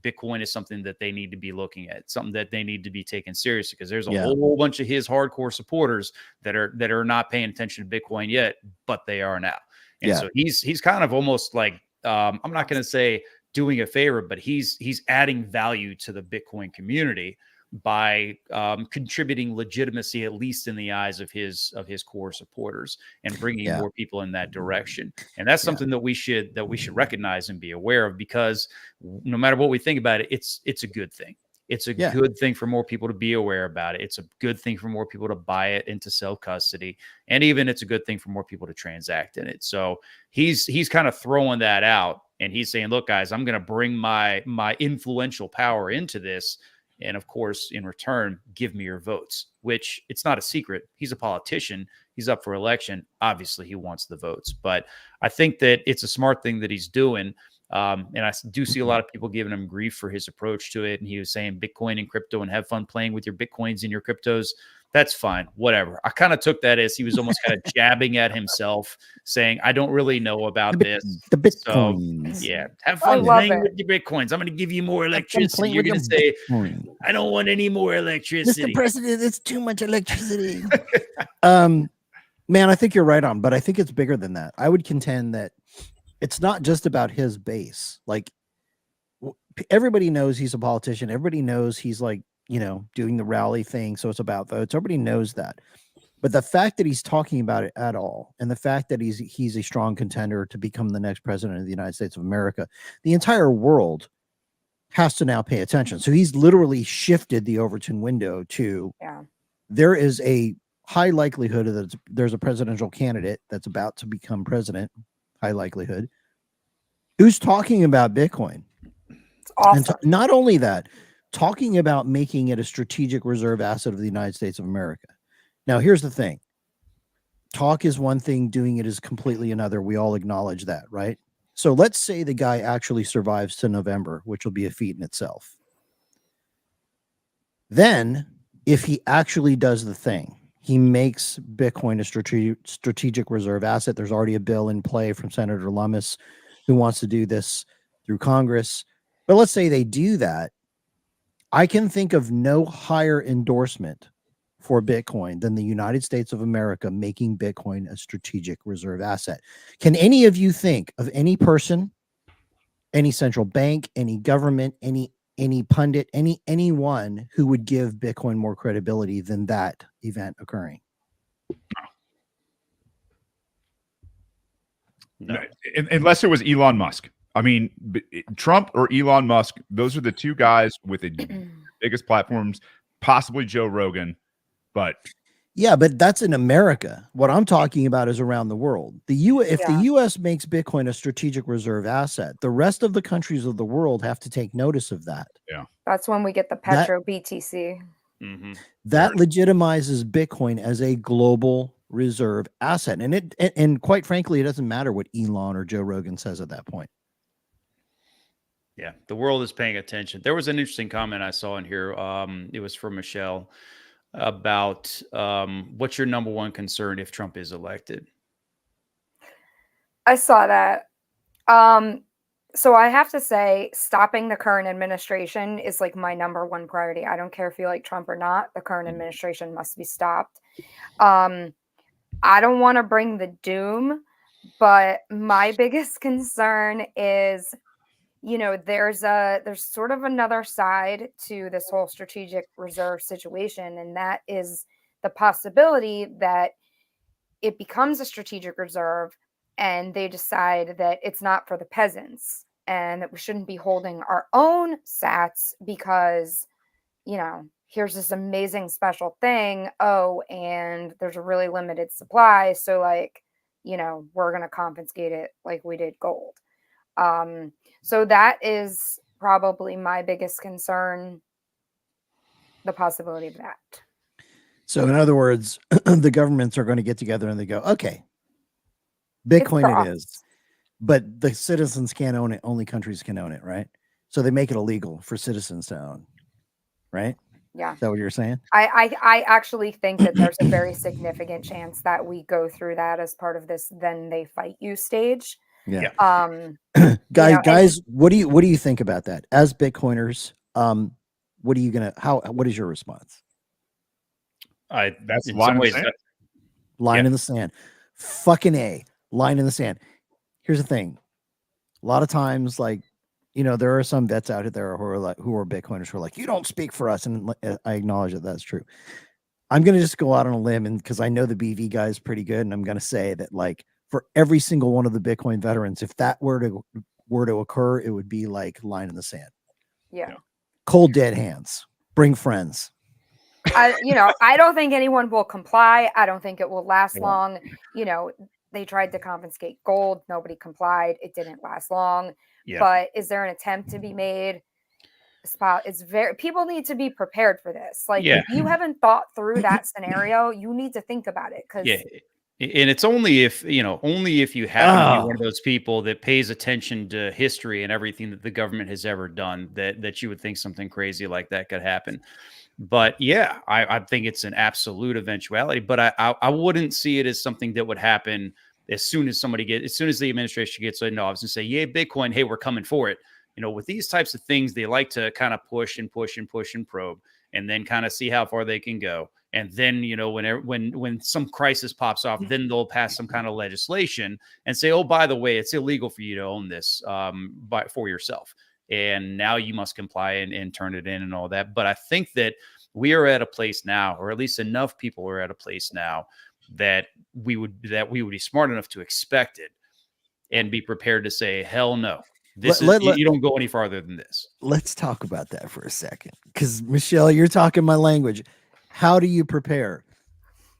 Bitcoin is something that they need to be looking at, something that they need to be taken seriously, because there's a whole bunch of his hardcore supporters that are not paying attention to Bitcoin yet, but they are now. And so he's kind of almost like, I'm not going to say doing a favor, but he's adding value to the Bitcoin community by contributing legitimacy, at least in the eyes of his core supporters, and bringing more people in that direction. And that's something that we should recognize and be aware of, because no matter what we think about it, it's a good thing. It's a Yeah. good thing for more people to be aware about it. It's a good thing for more people to buy it and to sell custody. And even it's a good thing for more people to transact in it. So he's kind of throwing that out. And he's saying, look, guys, I'm going to bring my influential power into this. And of course, in return, give me your votes, which it's not a secret. He's a politician. He's up for election. Obviously, he wants the votes. But I think that it's a smart thing that he's doing. And I do see a lot of people giving him grief for his approach to it. And he was saying Bitcoin and crypto and have fun playing with your Bitcoins and your cryptos. That's fine. Whatever. I kind of took that as he was almost kind of jabbing at himself, saying, I don't really know about this. The Bitcoins. So, yeah. Have I fun love playing it. with your Bitcoins. I'm going to give you more Have fun electricity. playing You're with going to your say, Bitcoin. I don't want any more electricity. Mr. President, it's too much electricity. Man, I think you're right on, but I think it's bigger than that. I would contend that it's not just about his base. Like, everybody knows he's a politician. Everybody knows he's like, doing the rally thing. So it's about votes. Everybody knows that. But the fact that he's talking about it at all, and the fact that he's a strong contender to become the next president of the United States of America, the entire world has to now pay attention. So he's literally shifted the Overton window to, there is a high likelihood that there's a presidential candidate that's about to become president, high likelihood, who's talking about Bitcoin. It's awesome. And not only that, talking about making it a strategic reserve asset of the United States of America. Now, here's the thing. Talk is one thing, doing it is completely another. We all acknowledge that, right? So let's say the guy actually survives to November, which will be a feat in itself. Then, if he actually does the thing, he makes Bitcoin a strategic reserve asset. There's already a bill in play from Senator Lummis who wants to do this through Congress. But let's say they do that. I can think of no higher endorsement for Bitcoin than the United States of America making Bitcoin a strategic reserve asset. Can any of you think of any person, any central bank, any government, any pundit, anyone who would give Bitcoin more credibility than that event occurring? No. Unless it was Elon Musk. I mean, Trump or Elon Musk, those are the two guys with the biggest platforms, possibly Joe Rogan. But yeah, but that's in America. What I'm talking about is around the world. If the U.S. makes Bitcoin a strategic reserve asset, the rest of the countries of the world have to take notice of that. Yeah, that's when we get the Petro BTC. That legitimizes Bitcoin as a global reserve asset, and quite frankly, it doesn't matter what Elon or Joe Rogan says at that point. Yeah, the world is paying attention. There was an interesting comment I saw in here. It was from Michelle about what's your number one concern if Trump is elected? I saw that. So I have to say, stopping the current administration is like my number one priority. I don't care if you like Trump or not. The current administration must be stopped. I don't want to bring the doom, but my biggest concern is, there's sort of another side to this whole strategic reserve situation, and that is the possibility that it becomes a strategic reserve and they decide that it's not for the peasants and that we shouldn't be holding our own sats because, here's this amazing special thing. Oh, and there's a really limited supply. So we're going to confiscate it like we did gold. So that is probably my biggest concern, the possibility of that. So in other words, the governments are going to get together and they go, okay, Bitcoin it is, but the citizens can't own it. Only countries can own it, right? So they make it illegal for citizens to own, right? Yeah. Is that what you're saying? I actually think that there's a very significant chance that we go through that as part of this then they fight you stage. Yeah. Guys, what do you think about that? As Bitcoiners, what is your response? That's in some ways line in the sand. Fucking A. Line in the sand. Here's the thing. A lot of times, there are some vets out there who are Bitcoiners who are like, you don't speak for us. And I acknowledge that that's true. I'm going to just go out on a limb, and because I know the BV guy is pretty good, and I'm going to say that for every single one of the Bitcoin veterans, if that were to occur, it would be like line in the sand. Yeah. Cold dead hands. Bring friends. I don't think anyone will comply. I don't think it will last Yeah. long. They tried to confiscate gold. Nobody complied. It didn't last long. Yeah. But is there an attempt to be made? People need to be prepared for this. Like, Yeah. if you haven't thought through that scenario, you need to think about it. Because Yeah. And it's only if you happen to be one of those people that pays attention to history and everything that the government has ever done that you would think something crazy like that could happen. But yeah, I think it's an absolute eventuality. But I wouldn't see it as something that would happen as soon as the administration gets involved and say, "Yeah, Bitcoin, hey, we're coming for it." With these types of things, they like to kind of push and push and push and probe, and then kind of see how far they can go. And then, when some crisis pops off, then they'll pass some kind of legislation and say, "Oh, by the way, it's illegal for you to own this for yourself, and now you must comply and turn it in and all that." But I think that we are at a place now, or at least enough people are at a place now, that we would be smart enough to expect it and be prepared to say, "Hell no." You don't go any farther than this. Let's talk about that for a second. Because, Michelle, you're talking my language. How do you prepare?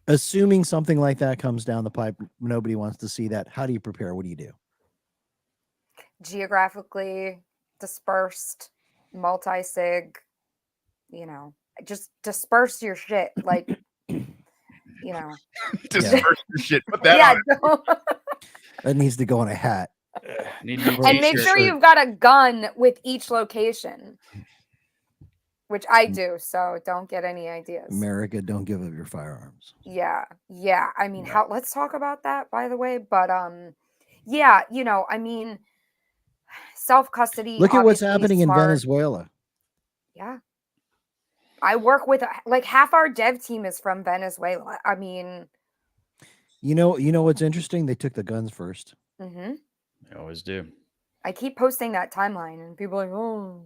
Assuming something like that comes down the pipe, nobody wants to see that. How do you prepare? What do you do? Geographically dispersed, multi-sig, just disperse your shit. Like, disperse your shit. Put that on. That needs to go on a hat. And make sure you've got a gun with each location, which I do. So don't get any ideas. America, don't give up your firearms. Yeah. I mean, let's talk about that, by the way. But self-custody. Look at what's happening in Venezuela. Yeah. I work with half our dev team is from Venezuela. I mean, you know what's interesting? They took the guns first. Mm-hmm. They always do. I keep posting that timeline and people are like, "Oh,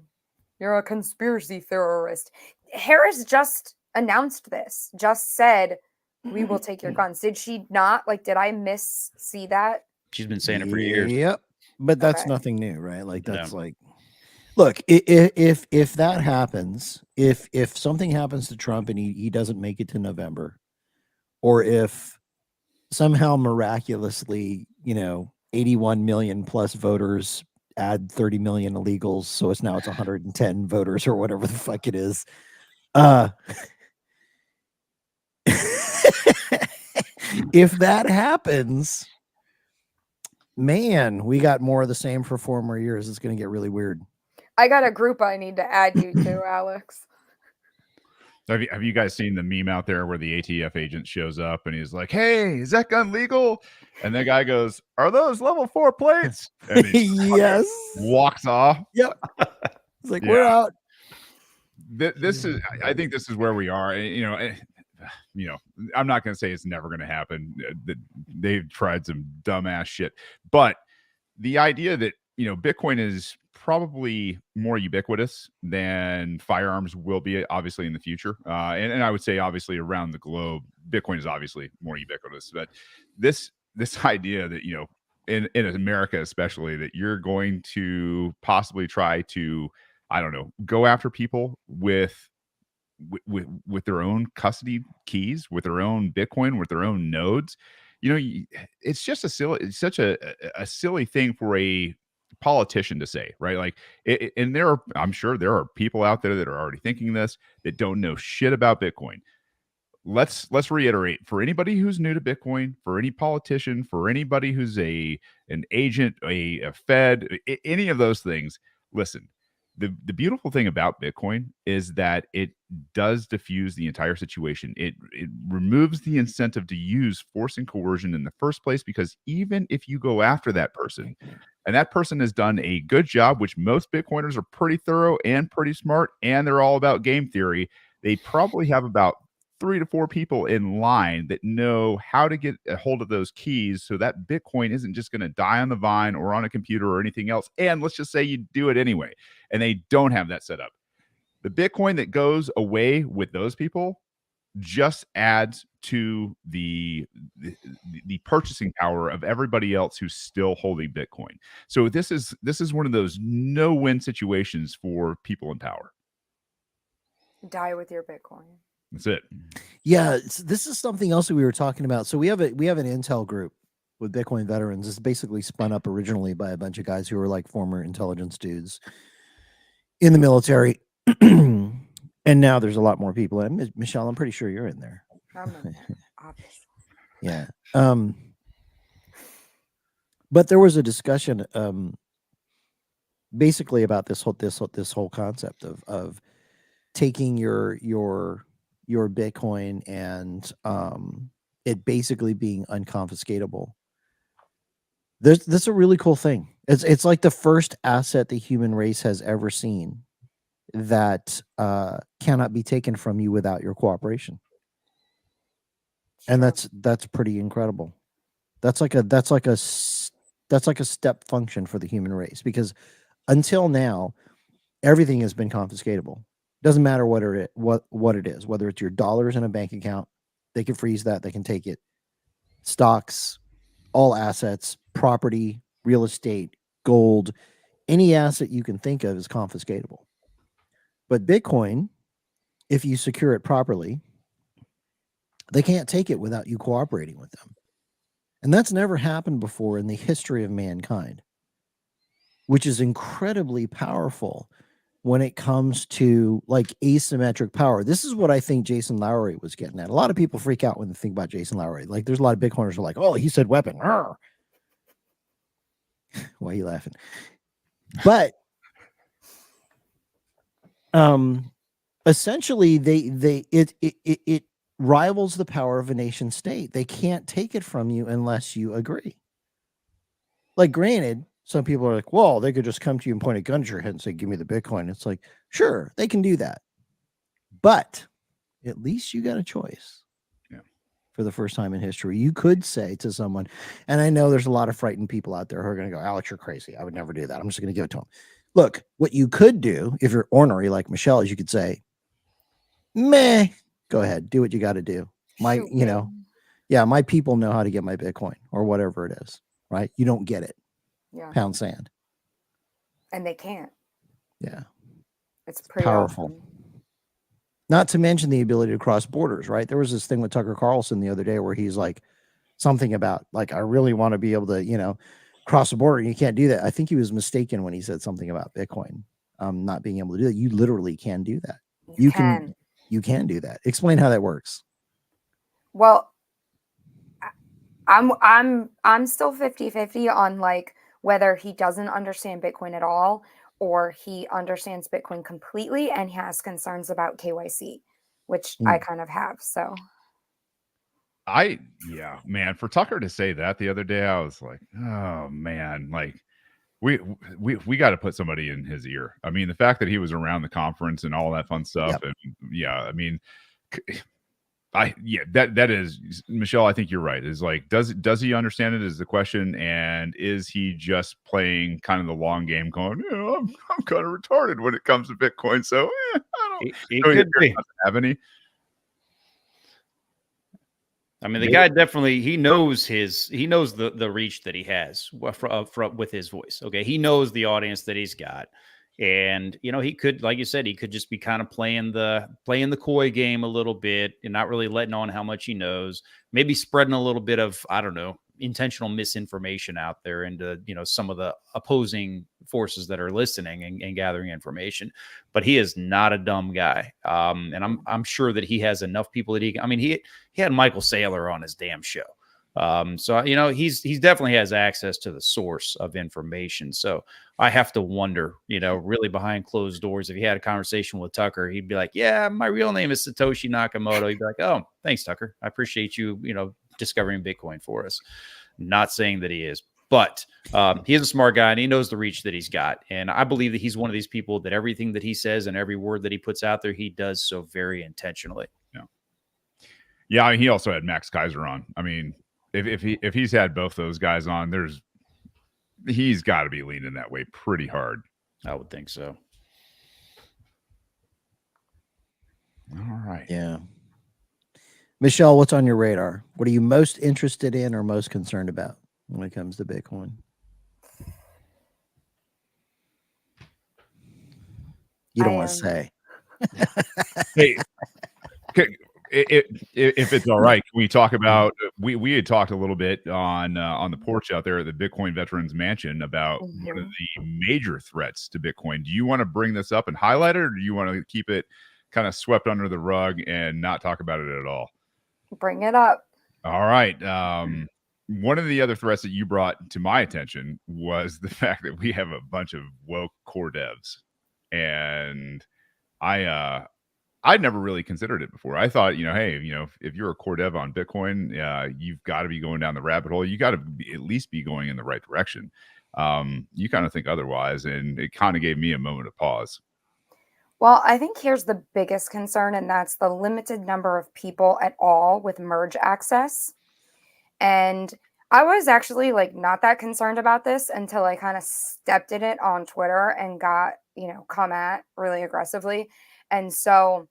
you're a conspiracy theorist." Harris just announced this, just said, "We will take your guns." Did she not? Did I see that? She's been saying it for years. Yep. But that's nothing new, right? That's look, if that happens, if something happens to Trump and he doesn't make it to November, or if somehow miraculously, 81 million plus voters add 30 million illegals, so it's 110 voters or whatever the fuck it is. If that happens, man, we got more of the same for 4 more years. It's going to get really weird. I got a group I need to add you to, Alex. Have you guys seen the meme out there where the ATF agent shows up and he's like, "Hey, is that gun legal?" And the guy goes, "Are those level 4 plates?" And he yes, walks off. Yep. It's like, we're out. I think this is where we are. I'm not going to say it's never going to happen. They've tried some dumbass shit, but the idea that Bitcoin is probably more ubiquitous than firearms will be, obviously, in the future. And I would say, obviously, around the globe, Bitcoin is obviously more ubiquitous. But this idea that, in America especially, that you're going to possibly try to, I don't know, go after people with their own custody keys, with their own Bitcoin, with their own nodes, it's just such a silly thing for a politician to say, right? And I'm sure there are people out there that are already thinking this, that don't know shit about Bitcoin. Let's reiterate, for anybody who's new to Bitcoin, for any politician, for anybody who's an agent, a Fed, any of those things, listen, the beautiful thing about Bitcoin is that it does diffuse the entire situation. It removes the incentive to use force and coercion in the first place, because even if you go after that person and that person has done a good job, which most Bitcoiners are pretty thorough and pretty smart, and they're all about game theory, they probably have about 3 to 4 people in line that know how to get a hold of those keys, so that Bitcoin isn't just going to die on the vine or on a computer or anything else. And let's just say you do it anyway, and they don't have that set up. The Bitcoin that goes away with those people just adds to the purchasing power of everybody else who's still holding Bitcoin. So this is one of those no-win situations for people in power. Die with your Bitcoin. That's it. Yeah, this is something else that we were talking about. So we have an Intel group with Bitcoin veterans. It's basically spun up originally by a bunch of guys who were like former intelligence dudes in the military. And now there's a lot more people. And Michelle, I'm pretty sure you're in there. I'm in there, obviously. Yeah. But there was a discussion basically about this whole concept of taking your Bitcoin and it basically being unconfiscatable. That's a really cool thing. It's like the first asset the human race has ever seen that cannot be taken from you without your cooperation. And that's pretty incredible. That's like a step function for the human race, because until now everything has been confiscatable. Doesn't matter what it is, whether it's your dollars in a bank account, they can freeze that, they can take it. Stocks, all assets, property, real estate, gold, any asset you can think of is confiscatable. But Bitcoin, if you secure it properly, they can't take it without you cooperating with them. And that's never happened before in the history of mankind, which is incredibly powerful when it comes to like asymmetric power. This is what I think Jason Lowery was getting at. A lot of people freak out when they think about Jason Lowery. Like there's a lot of Bitcoiners who are like, oh, he said weapon. Why are you laughing? But essentially it rivals the power of a nation state. They can't take it from you unless you agree. Like, granted, some people are like, well, they could just come to you and point a gun to your head and say, give me the Bitcoin. It's like, sure, they can do that. But at least you got a choice. Yeah. For the first time in history, you could say to someone, and I know there's a lot of frightened people out there who are going to go, Alex, you're crazy. I would never do that. I'm just going to give it to them. Look, what you could do if you're ornery like Michelle is you could say, meh, go ahead, do what you got to do. My people know how to get my Bitcoin or whatever it is, right? You don't get it. Yeah. Pound sand. And they can't. Yeah. It's pretty powerful. awesome. Not to mention the ability to cross borders, right? There was this thing with Tucker Carlson the other day where he's like something about like, I really want to be able to, cross the border, and you can't do that. I think he was mistaken when he said something about Bitcoin not being able to do that. You literally can do that. You can do that. Explain how that works. Well, I'm still 50-50 on like whether he doesn't understand Bitcoin at all or he understands Bitcoin completely and has concerns about KYC, which I kind of have. So man, for Tucker to say that the other day, I was like, oh man, like we got to put somebody in his ear. I mean, the fact that he was around the conference and all that fun stuff. Yep. And I mean, that is, Michelle, I think you're right. Is like, does he understand it is the question. And is he just playing kind of the long game going, I'm kind of retarded when it comes to Bitcoin. So I don't he could be. Have any. I mean, the guy definitely, he knows the reach that he has with his voice. Okay. He knows the audience that he's got. And, he could, like you said, he could just be kind of playing the coy game a little bit and not really letting on how much he knows, maybe spreading a little bit of, I don't know, intentional misinformation out there into, some of the opposing forces that are listening and gathering information. But he is not a dumb guy. And I'm sure that he has enough people that he had Michael Saylor on his damn show. So, he's definitely has access to the source of information. So I have to wonder, really behind closed doors, if he had a conversation with Tucker, he'd be like, yeah, my real name is Satoshi Nakamoto. He'd be like, oh, thanks, Tucker. I appreciate you, discovering Bitcoin for us. Not saying that he is, but he is a smart guy and he knows the reach that he's got. And I believe that he's one of these people that everything that he says and every word that he puts out there, he does so very intentionally. Yeah. I mean, he also had Max Kaiser on. I mean, if he's had both those guys on, he's got to be leaning that way pretty hard. I would think so. All right. Yeah. Michelle, what's on your radar? What are you most interested in or most concerned about when it comes to Bitcoin? You don't want to say. Hey, if it's all right, can we talk about we had talked a little bit on the porch out there at the Bitcoin Veterans Mansion about one of the major threats to Bitcoin. Do you want to bring this up and highlight it, or do you want to keep it kind of swept under the rug and not talk about it at all? Bring it up. All right. One of the other threats that you brought to my attention was the fact that we have a bunch of woke core devs, and I'd never really considered it before. I thought, hey, if you're a core dev on Bitcoin, you've got to be going down the rabbit hole. You got to at least be going in the right direction. You kind of think otherwise, and it kind of gave me a moment of pause. Well, I think here's the biggest concern, and that's the limited number of people at all with merge access. And I was actually like not that concerned about this until I kind of stepped in it on Twitter and got, come at really aggressively. And so,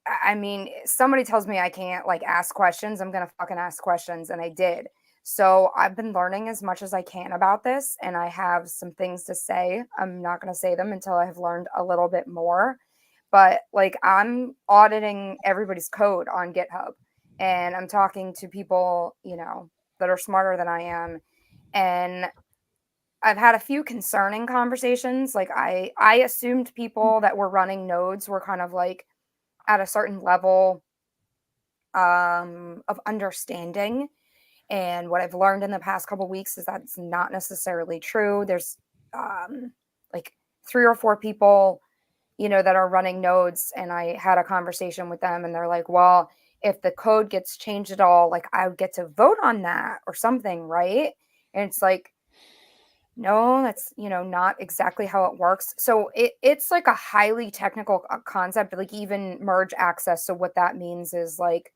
I mean, somebody tells me I can't like ask questions, I'm going to fucking ask questions. And I did. So I've been learning as much as I can about this, and I have some things to say. I'm not going to say them until I have learned a little bit more. But like, I'm auditing everybody's code on GitHub, and I'm talking to people, that are smarter than I am. And I've had a few concerning conversations. Like I assumed people that were running nodes were kind of like at a certain level of understanding. And what I've learned in the past couple of weeks is that it's not necessarily true. There's like 3 or 4 people, that are running nodes. And I had a conversation with them, and they're like, well, if the code gets changed at all, like I would get to vote on that or something, right? And it's like, no, that's, not exactly how it works. So it's like a highly technical concept, like even merge access. So what that means is like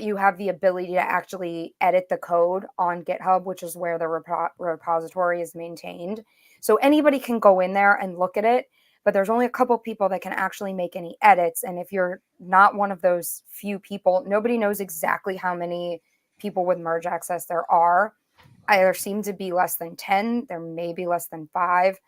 you have the ability to actually edit the code on GitHub, which is where the repository is maintained. So anybody can go in there and look at it, but there's only a couple people that can actually make any edits. And if you're not one of those few people, nobody knows exactly how many people with merge access there are. There seem to be less than 10. There may be less than 5.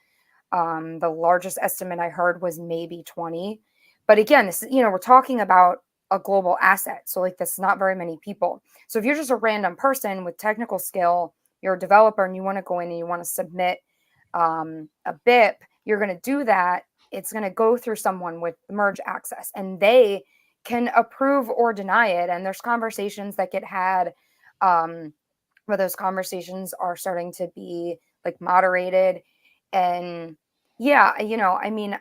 The largest estimate I heard was maybe 20. But again, this is, we're talking about a global asset. So like, this is not very many people. So if you're just a random person with technical skill, you're a developer and you want to go in and you want to submit a BIP, you're going to do that. It's going to go through someone with merge access, and they can approve or deny it. And there's conversations that get had where those conversations are starting to be like moderated. And yeah, I mean,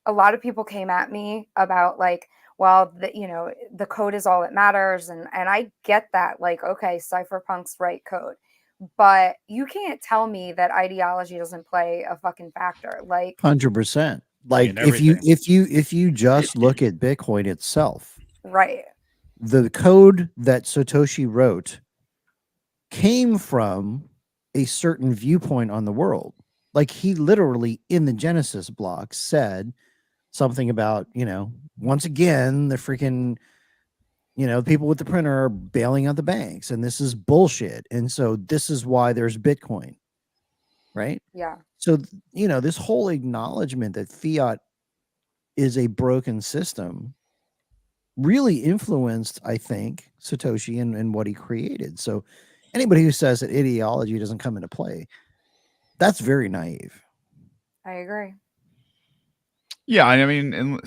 a lot of people came at me about like, well, the code is all that matters. And I get that, like, okay, cypherpunks write code, but you can't tell me that ideology doesn't play a fucking factor. Like 100%. Like if you just look at Bitcoin itself, right, the code that Satoshi wrote came from a certain viewpoint on the world. Like he literally in the Genesis block said something about, once again, the freaking, people with the printer are bailing out the banks, and this is bullshit. And so this is why there's Bitcoin. Right? Yeah. So, this whole acknowledgement that fiat is a broken system really influenced, I think, Satoshi and what he created. So anybody who says that ideology doesn't come into play, that's very naive. I agree. Yeah, I mean, and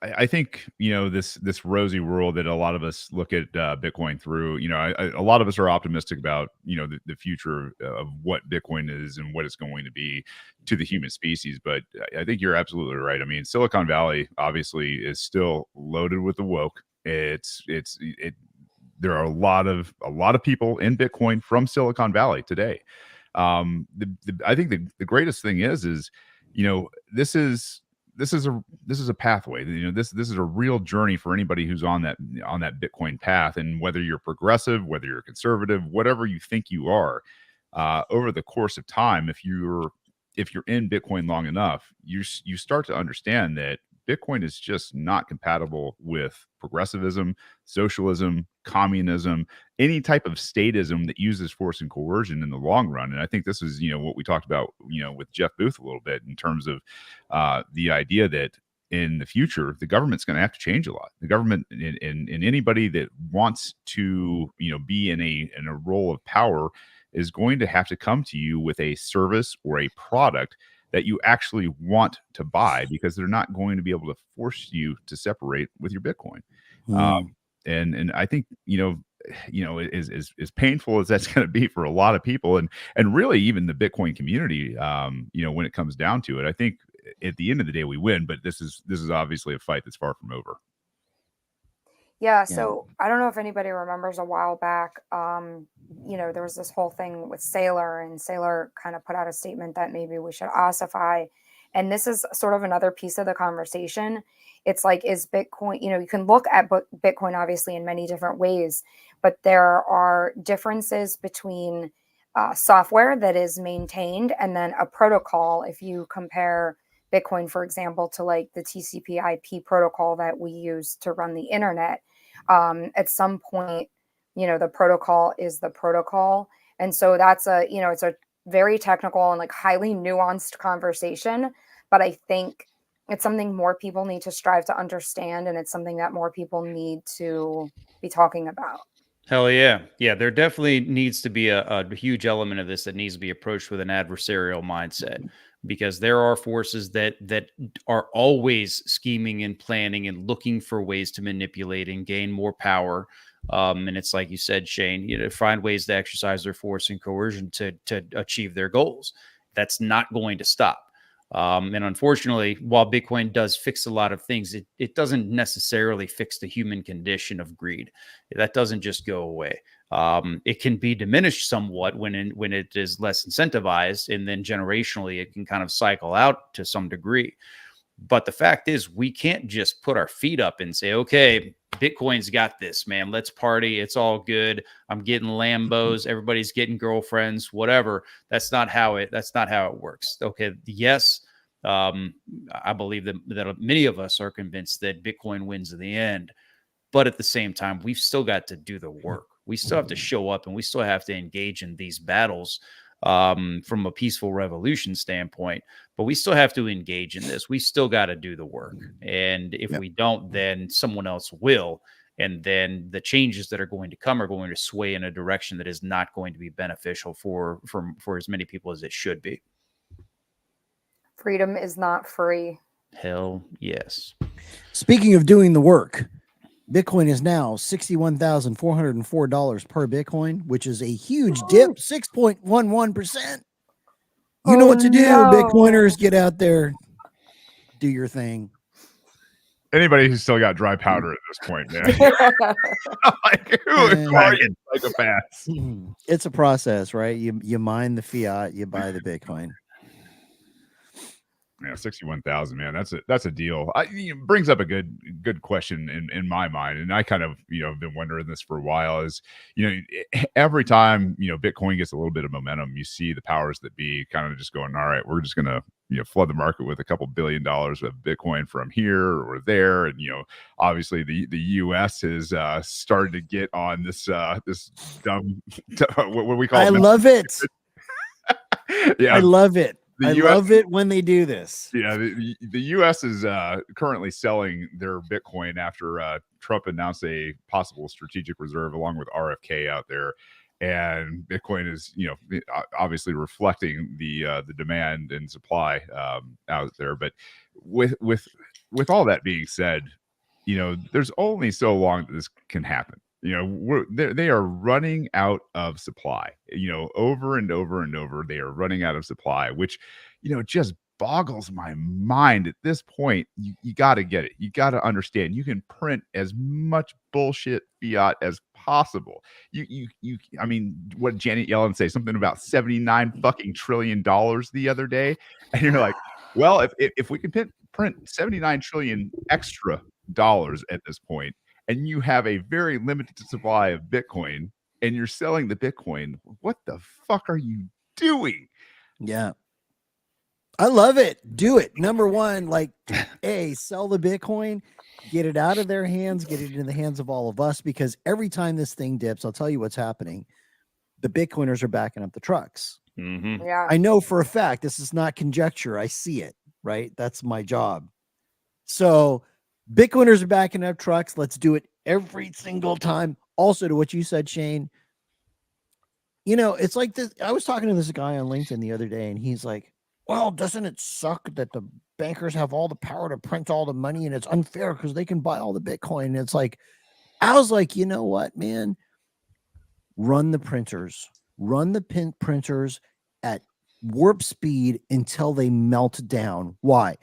I think this rosy world that a lot of us look at Bitcoin through. A lot of us are optimistic about the future of what Bitcoin is and what it's going to be to the human species. But I think you're absolutely right. I mean, Silicon Valley obviously is still loaded with the woke. There are a lot of people in Bitcoin from Silicon Valley today. I think the greatest thing is this is a pathway. This is a real journey for anybody who's on that Bitcoin path. And whether you're progressive, whether you're conservative, whatever you think you are, over the course of time, if you're in Bitcoin long enough, you start to understand that Bitcoin is just not compatible with progressivism, socialism, communism, any type of statism that uses force and coercion in the long run. And I think this is, what we talked about, with Jeff Booth a little bit in terms of the idea that in the future, the government's going to have to change a lot. The government and anybody that wants to, be in a role of power is going to have to come to you with a service or a product that you actually want to buy, because they're not going to be able to force you to separate with your Bitcoin. And I think, as painful as that's going to be for a lot of people, and really even the Bitcoin community, when it comes down to it, I think at the end of the day we win, but this is obviously a fight that's far from over. Yeah, so I don't know if anybody remembers a while back, there was this whole thing with Sailor, and Sailor kind of put out a statement that maybe we should ossify. And this is sort of another piece of the conversation. It's like, is Bitcoin, you can look at Bitcoin obviously in many different ways, but there are differences between software that is maintained and then a protocol. If you compare Bitcoin, for example, to like the TCP/IP protocol that we use to run the internet, at some point, the protocol is the protocol. And so that's it's a very technical and like highly nuanced conversation, but I think it's something more people need to strive to understand, and it's something that more people need to be talking about. Hell yeah. Yeah, there definitely needs to be a huge element of this that needs to be approached with an adversarial mindset, because there are forces that are always scheming and planning and looking for ways to manipulate and gain more power. And it's like you said, Shane, find ways to exercise their force and coercion to achieve their goals. That's not going to stop. And unfortunately, while Bitcoin does fix a lot of things, it doesn't necessarily fix the human condition of greed. That doesn't just go away. It can be diminished somewhat when it is less incentivized, and then generationally it can kind of cycle out to some degree. But the fact is, we can't just put our feet up and say, okay, Bitcoin's got this, man. Let's party. It's all good. I'm getting Lambos. Everybody's getting girlfriends, whatever. That's not how it works. Okay. Yes. I believe that many of us are convinced that Bitcoin wins in the end, but at the same time, we've still got to do the work. We still have to show up, and we still have to engage in these battles from a peaceful revolution standpoint, but we still have to engage in this. We still got to do the work. And if we don't, then someone else will. And then the changes that are going to come are going to sway in a direction that is not going to be beneficial for as many people as it should be. Freedom is not free. Hell yes. Speaking of doing the work, Bitcoin is now $61,404 per Bitcoin, which is a huge dip, 6.11%. You know what to do, Bitcoiners. Get out there, do your thing. Anybody who's still got dry powder at this point, man. Like, who are you psychopaths? It's a process, right? You mine the fiat, you buy the Bitcoin. Yeah, 61,000, man. That's a deal. It brings up a good question in my mind, and I kind of have been wondering this for a while. Is every time Bitcoin gets a little bit of momentum, you see the powers that be kind of just going, all right, we're just gonna flood the market with a couple $1 billion of Bitcoin from here or there, and obviously the U.S. has started to get on this dumb what we call. I love it. Yeah, I love it. I US, love it when they do this. Yeah, the U.S. is currently selling their Bitcoin after Trump announced a possible strategic reserve along with RFK out there, and Bitcoin is obviously reflecting the demand and supply out there. But with all that being said, there's only so long that this can happen. They are running out of supply, over and over and over. They are running out of supply, which, just boggles my mind at this point. You got to get it. You got to understand. You can print as much bullshit fiat as possible. I mean, what did Janet Yellen say? Something about $79 fucking trillion the other day. And you're like, well, if we can print 79 trillion extra dollars at this point, and you have a very limited supply of Bitcoin, and you're selling the Bitcoin, what the fuck are you doing? Yeah. I love it. Do it. Number one, sell the Bitcoin, get it out of their hands, get it in the hands of all of us, because every time this thing dips, I'll tell you what's happening. The Bitcoiners are backing up the trucks. Mm-hmm. Yeah. I know for a fact, this is not conjecture. I see it, right? That's my job. So Bitcoiners are backing up trucks. Let's do it every single time. Also, to what you said, Shane, you know, it's like this. I was talking to this guy on LinkedIn the other day, and he's like, well, doesn't it suck that the bankers have all the power to print all the money and it's unfair because they can buy all the Bitcoin? And it's like, I was like, you know what, man? Run the printers, printers at warp speed until they melt down. Why?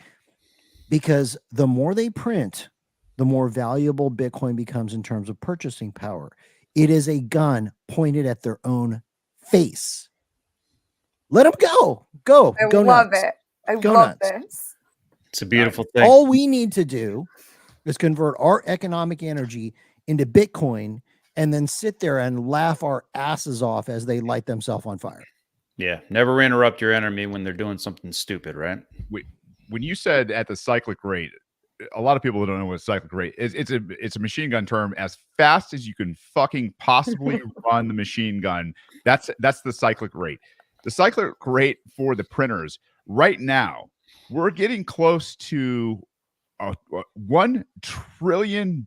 Because the more they print, the more valuable Bitcoin becomes in terms of purchasing power. It is a gun pointed at their own face. Let them go. Go. I go love nuts. it. I Go love nuts. this. It's a beautiful thing. All we need to do is convert our economic energy into Bitcoin and then sit there and laugh our asses off as they light themselves on fire. Yeah. Never interrupt your enemy when they're doing something stupid, right? When you said at the cyclic rate, a lot of people don't know what cyclic rate is. It's a machine gun term. As fast as you can fucking possibly run the machine gun, that's the cyclic rate. The cyclic rate for the printers right now, we're getting close to $1 trillion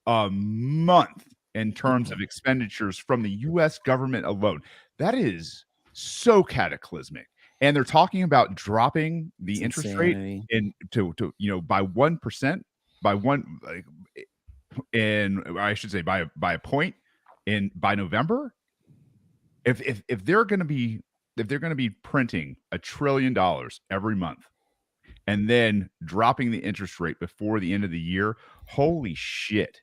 a month in terms of expenditures from the U.S. government alone. That is so cataclysmic. And they're talking about dropping the interest rate to by 1%, I should say by a point by November. If they're going to be printing $1 trillion every month and then dropping the interest rate before the end of the year, holy shit.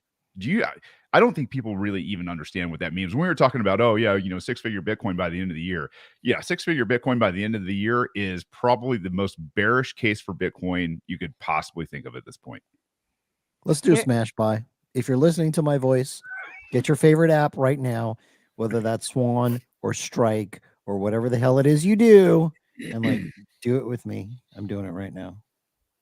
I don't think people really even understand what that means. When we were talking about, 6-figure Bitcoin by the end of the year. Yeah, 6-figure Bitcoin by the end of the year is probably the most bearish case for Bitcoin you could possibly think of at this point. Let's do a smash buy. If you're listening to my voice, get your favorite app right now, whether that's Swan or Strike or whatever the hell it is you do, and do it with me. I'm doing it right now.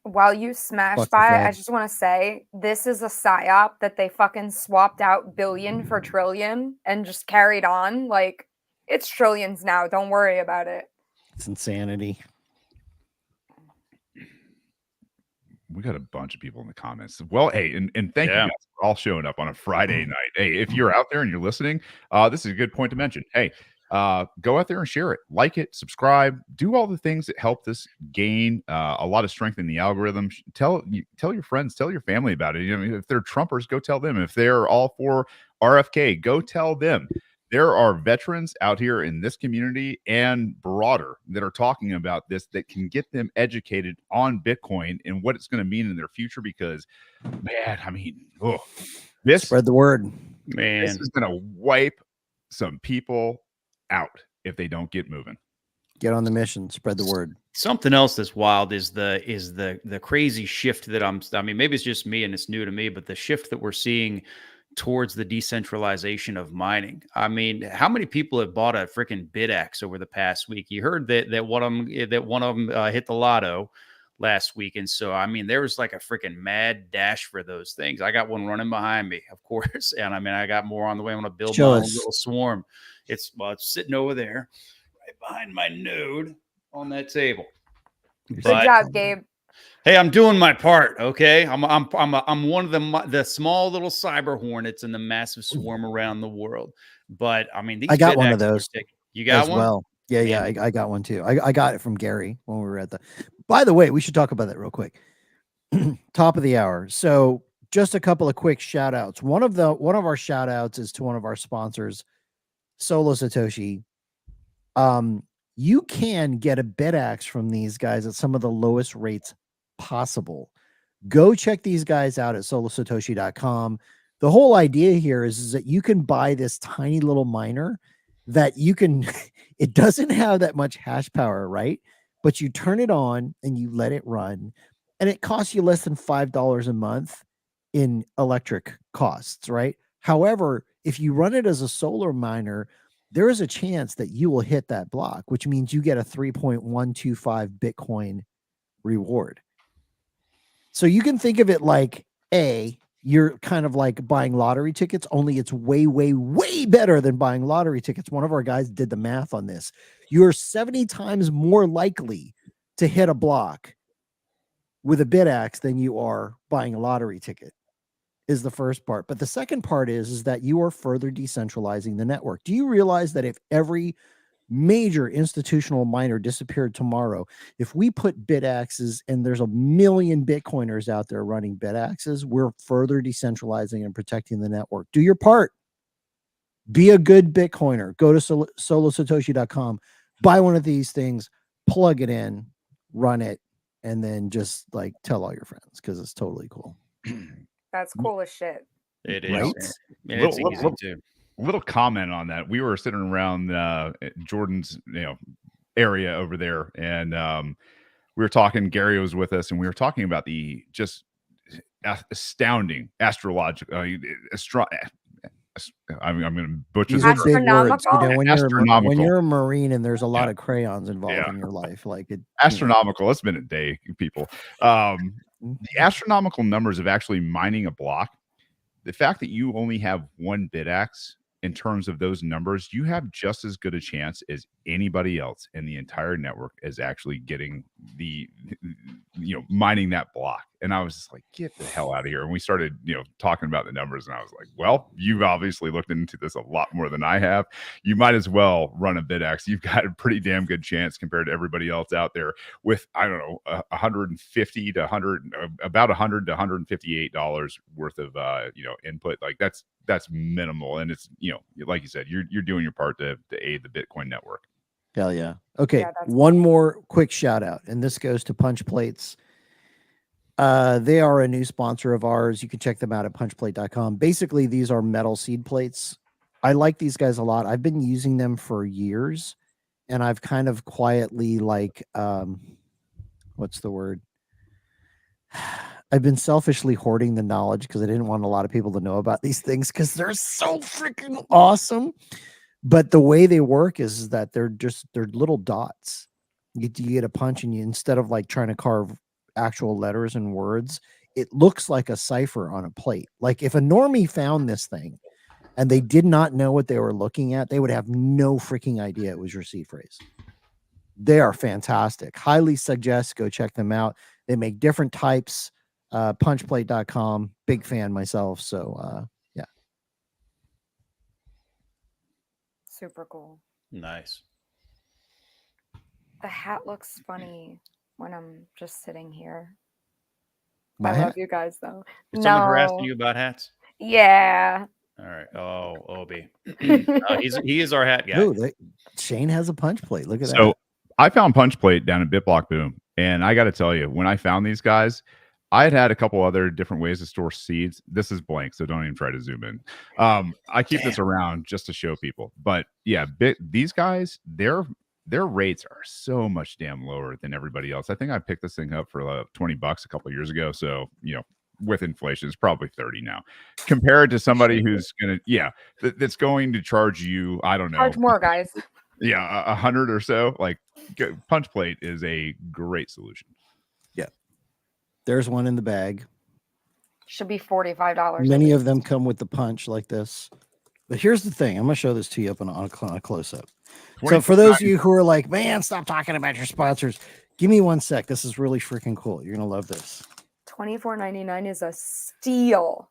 While you smash by, I just want to say this is a psyop that they fucking swapped out billion for trillion and just carried on. Like, it's trillions now. Don't worry about it. It's insanity. We got a bunch of people in the comments. Well, hey, and thank you guys for all showing up on a Friday night. Hey, if you're out there and you're listening, this is a good point to mention. Hey, go out there and share it, like it, subscribe, do all the things that help this gain a lot of strength in the algorithm. Tell your friends, tell your family about it. If they're Trumpers, go tell them. If they're all for RFK, go tell them. There are veterans out here in this community and broader that are talking about this that can get them educated on Bitcoin and what it's going to mean in their future. Because, man, I mean, this spread the word. Man, this is going to wipe some people out if they don't get moving. Get on the mission, spread the word. Something else that's wild is the crazy shift that I mean, maybe it's just me and it's new to me, but the shift that we're seeing towards the decentralization of mining. I mean, how many people have bought a freaking BitX over the past week? You heard that one of them hit the lotto last week. And so, I mean, there was like a freaking mad dash for those things. I got one running behind me, of course. And I mean, I got more on the way. I'm going to build my own little swarm. It's sitting over there right behind my node on that table. Good job, Gabe. Hey, I'm doing my part. Okay. I'm one of the small little cyber hornets in the massive swarm around the world. But I mean, I got one of those. You got one? Well. Yeah. I got one too. I got it from Gary when we were at by the way, we should talk about that real quick. Top of the hour. So just a couple of quick shout outs. One of our shout outs is to one of our sponsors, Solo Satoshi. You can get a BitX from these guys at some of the lowest rates possible. Go check these guys out at solosatoshi.com. The whole idea here is that you can buy this tiny little miner that you can, it doesn't have that much hash power, right? But you turn it on and you let it run, and it costs you less than $5 a month in electric costs, right? However, if you run it as a solar miner, there is a chance that you will hit that block, which means you get a 3.125 Bitcoin reward. So you can think of it like you're kind of like buying lottery tickets, only it's way, way, way better than buying lottery tickets. One of our guys did the math on this. You're 70 times more likely to hit a block with a bidax than you are buying a lottery ticket. Is the first part. But the second part is that you are further decentralizing the network. Do you realize that if every major institutional miner disappeared tomorrow, if we put bidaxes and there's a million Bitcoiners out there running bidaxes, we're further decentralizing and protecting the network. Do your part. Be a good Bitcoiner. Go to solosatoshi.com, buy one of these things, plug it in, run it, and then just like tell all your friends because it's totally cool. That's cool as shit. It is. Right? And it's easy too. Little comment on that. We were sitting around Jordan's area over there, and we were talking. Gary was with us, and we were talking about the just astounding astrological I'm going to butcher These this. are big words. You know, when Astronomical. you're a Marine and there's a lot of crayons involved in your life, like it. Astronomical. It's been a day, people. The astronomical numbers of actually mining a block. The fact that you only have one bidax in terms of those numbers, you have just as good a chance as anybody else in the entire network as actually getting the, mining that block. And I was just like, get the hell out of here. And we started, talking about the numbers, and I was like, well, you've obviously looked into this a lot more than I have. You might as well run a bidax. You've got a pretty damn good chance compared to everybody else out there with, I don't know, 150 to 100, about 100 to $158 worth of, input. Like that's minimal. And it's, like you said, you're doing your part to aid the Bitcoin network. Hell yeah. Okay. Yeah, one more quick shout out, and this goes to Punch Plates. They are a new sponsor of ours. You can check them out at punchplate.com. Basically, these are metal seed plates. I like these guys a lot. I've been using them for years, and I've kind of quietly what's the word? I've been selfishly hoarding the knowledge because I didn't want a lot of people to know about these things because they're so freaking awesome. But the way they work is that they're little dots. You get a punch, and you, instead of like trying to carve actual letters and words, it looks like a cipher on a plate. Like if a normie found this thing and they did not know what they were looking at, they would have no freaking idea it was your seed phrase. They are fantastic. Highly suggest go check them out. They make different types. Punchplate.com. Big fan myself. So yeah. Super cool. Nice. The hat looks funny when I'm just sitting here. My I hat? love you guys though. Is someone harassing you about hats? Yeah. All right. Oh, Obi. He is our hat guy. Ooh, Shane has a punch plate. Look at that. So I found Punch Plate down at BitBlock Boom, and I got to tell you, when I found these guys, I had a couple other different ways to store seeds. This is blank, so don't even try to zoom in. I keep this around just to show people. But yeah, these guys, their rates are so much damn lower than everybody else. I think I picked this thing up for $20 a couple of years ago. So, with inflation, it's probably 30 now. Compared to somebody who's that's going to charge you, I don't know. Charge more, guys. Yeah, 100 or so. Like Punch Plate is a great solution. Yeah. There's one in the bag. Should be $45. Many of them come with the punch like this. But here's the thing. I'm going to show this to you up on a close-up. So for those of you who are like, man, stop talking about your sponsors. Give me 1 sec. This is really freaking cool. You're going to love this. $24.99 is a steal.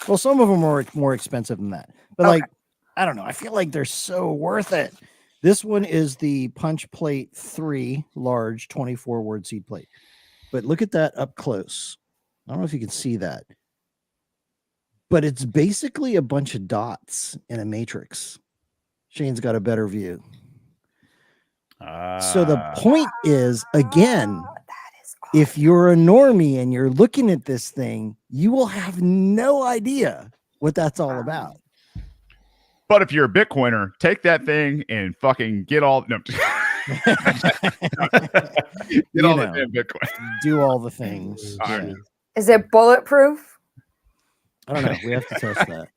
Well, some of them are more expensive than that. But I don't know. I feel like they're so worth it. This one is the Punch Plate 3 large 24-word seed plate. But look at that up close. I don't know if you can see that. But it's basically a bunch of dots in a matrix. Shane's got a better view. So the point is, again, awesome. If you're a normie and you're looking at this thing, you will have no idea what that's all about. But if you're a Bitcoiner, take that thing and fucking get all the damn Bitcoin. Do all the things. Yeah. Is it bulletproof? I don't know. We have to test that.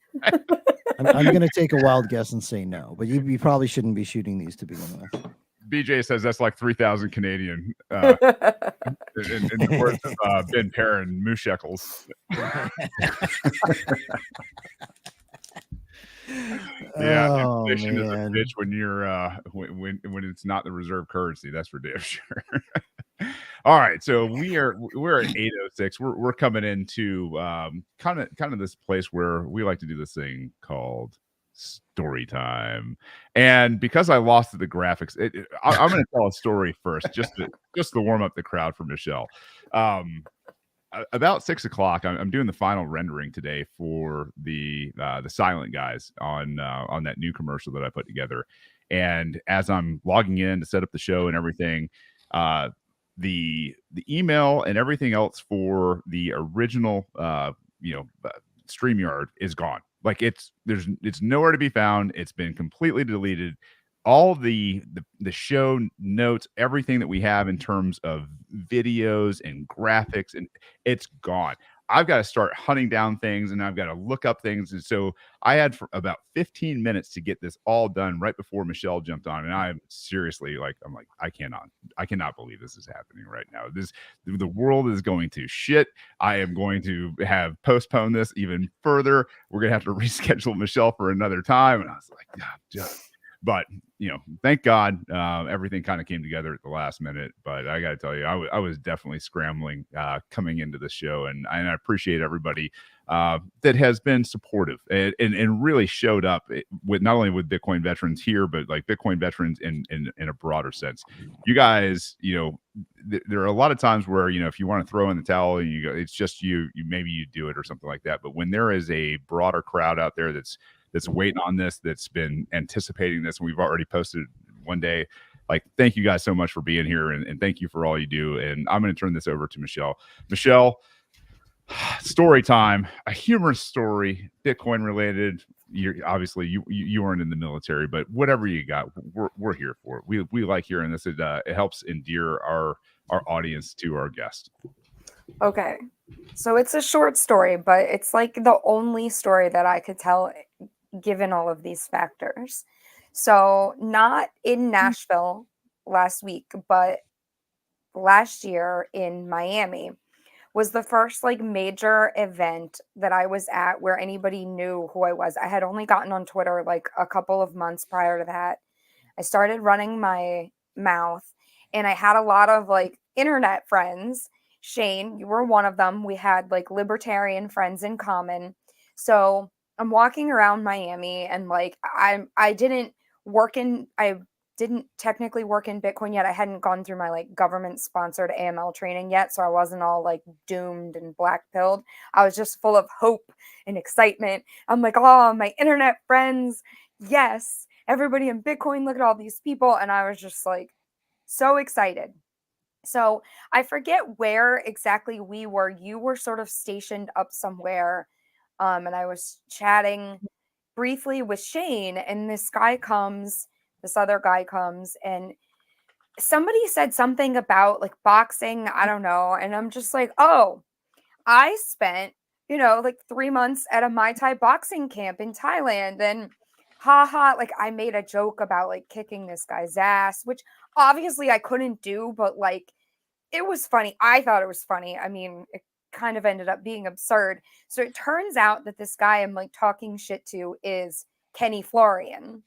I'm going to take a wild guess and say no, but you probably shouldn't be shooting these to begin with. BJ says that's like 3,000 Canadian in the words of Ben Perrin, moose shekels. Yeah, inflation is a bitch when you're when it's not the reserve currency. That's for damn sure. All right, so we're at 8:06. We're coming into kind of this place where we like to do this thing called story time. And because I lost the graphics, I'm going to tell a story first, just to warm up the crowd for Michelle. About 6 o'clock, I'm doing the final rendering today for the Silent Guys on that new commercial that I put together. And as I'm logging in to set up the show and everything, the email and everything else for the original StreamYard is gone. Like it's nowhere to be found. It's been completely deleted. All the show notes, everything that we have in terms of videos and graphics, and it's gone. I've got to start hunting down things, and I've got to look up things. And so I had for about 15 minutes to get this all done right before Michelle jumped on. And I'm seriously I'm like, I cannot believe this is happening right now. The world is going to shit. I am going to have postponed this even further. We're going to have to reschedule Michelle for another time. And I was like, God. But thank God everything kind of came together at the last minute. But I got to tell you, I was definitely scrambling coming into the show, and I appreciate everybody that has been supportive and really showed up with not only with Bitcoin veterans here, but like Bitcoin veterans in a broader sense. You guys, there are a lot of times where if you want to throw in the towel and you go, it's just you maybe you do it or something like that. But when there is a broader crowd out there that's waiting on this, that's been anticipating this, and we've already posted one day. Like, thank you guys so much for being here, and thank you for all you do. And I'm going to turn this over to Michelle. Michelle, story time, a humorous story, Bitcoin related. Obviously you weren't in the military, but whatever you got, we're here for it. We like hearing this. It helps endear our audience to our guest. Okay, so it's a short story, but it's like the only story that I could tell given all of these factors. So not in Nashville last week, but last year in Miami was the first major event that I was at where anybody knew who I was. I had only gotten on Twitter like a couple of months prior to that. I started running my mouth, and I had a lot of internet friends. Shane, you were one of them. We had libertarian friends in common. So I'm walking around Miami, and I didn't technically work in Bitcoin yet. I hadn't gone through my government sponsored AML training yet, so I wasn't all doomed and black pilled. I was just full of hope and excitement. I'm like, oh, my internet friends, yes, everybody in Bitcoin, look at all these people, and I was just so excited. So I forget where exactly we were. You were sort of stationed up somewhere, and I was chatting briefly with Shane, and this other guy comes, and somebody said something about boxing. I don't know. And I'm just like, oh, I spent, 3 months at a Muay Thai boxing camp in Thailand. And haha, I made a joke about kicking this guy's ass, which obviously I couldn't do, but it was funny. I thought it was funny. I mean, it kind of ended up being absurd. So it turns out that this guy I'm talking shit to is Kenny Florian.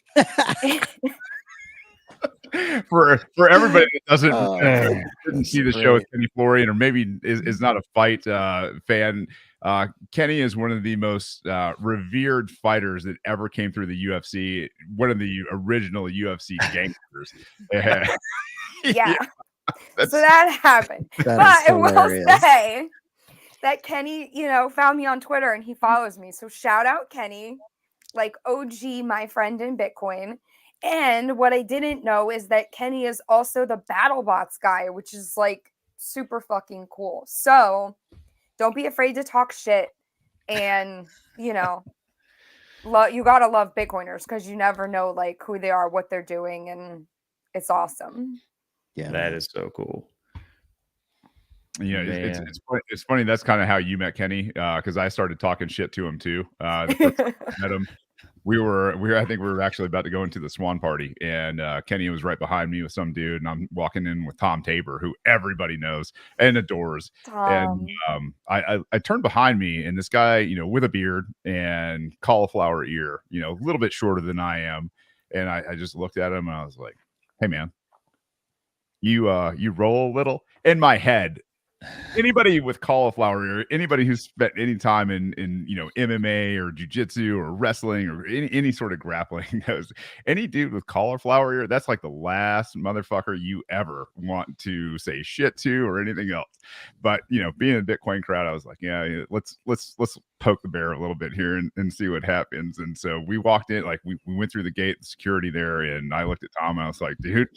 For everybody that didn't see the show with Kenny Florian, or maybe is not a fight fan, Kenny is one of the most revered fighters that ever came through the UFC. One of the original UFC gangsters. Yeah. So that happened. But I will say that Kenny, found me on Twitter and he follows me. So shout out Kenny, OG, my friend in Bitcoin. And what I didn't know is that Kenny is also the BattleBots guy, which is super fucking cool. So don't be afraid to talk shit. And, you gotta love Bitcoiners because you never know who they are, what they're doing. And it's awesome. Yeah, that is so cool. Yeah, it's funny. That's kind of how you met Kenny, because I started talking shit to him too. The first time I met him, I think we were actually about to go into the Swan party, and Kenny was right behind me with some dude, and I'm walking in with Tom Tabor, who everybody knows and adores. And I turned behind me, and this guy, with a beard and cauliflower ear, a little bit shorter than I am, and I just looked at him and I was like, "Hey, man, you roll a little. In my head, anybody with cauliflower ear, anybody who's spent any time in MMA or jiu-jitsu or wrestling or any sort of grappling knows any dude with cauliflower ear, that's like the last motherfucker you ever want to say shit to or anything else. But being a Bitcoin crowd, I was like, yeah, let's poke the bear a little bit here and see what happens. And so we walked in, like we went through the gate, the security there, and I looked at Tom and I was like, dude,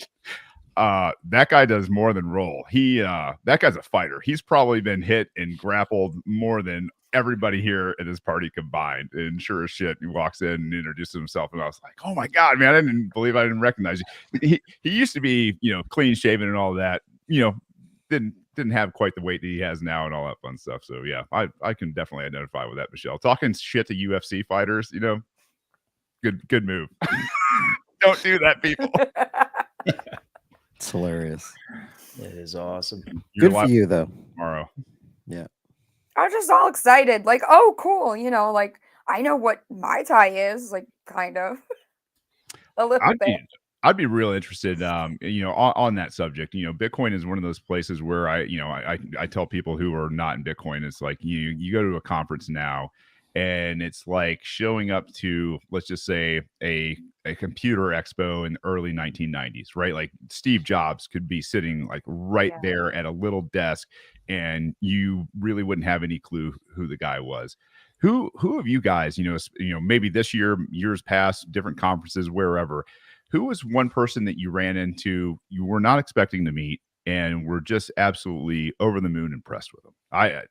that guy does more than roll. That guy's a fighter. He's probably been hit and grappled more than everybody here at his party combined. And sure as shit, he walks in and introduces himself, and I was like, "Oh my god, man! I didn't believe I didn't recognize you." He used to be, clean shaven and all that. Didn't have quite the weight that he has now and all that fun stuff. So yeah, I can definitely identify with that, Michelle. Talking shit to UFC fighters, good move. Don't do that, people. It's hilarious. It is awesome. Good for you, though. Tomorrow. Yeah. I was just all excited. Like, oh, cool. Like, I know what Mai Tai is, like, kind of. A little bit. I'd be real interested, on that subject. Bitcoin is one of those places where I tell people who are not in Bitcoin, it's like you go to a conference now, and it's like showing up to, let's just say, a computer expo in the early 1990s, right? Like Steve Jobs could be sitting like right there at a little desk, and you really wouldn't have any clue who the guy was. Who of you guys, maybe this year, years past, different conferences, wherever, who was one person that you ran into, you were not expecting to meet, and were just absolutely over the moon impressed with them? I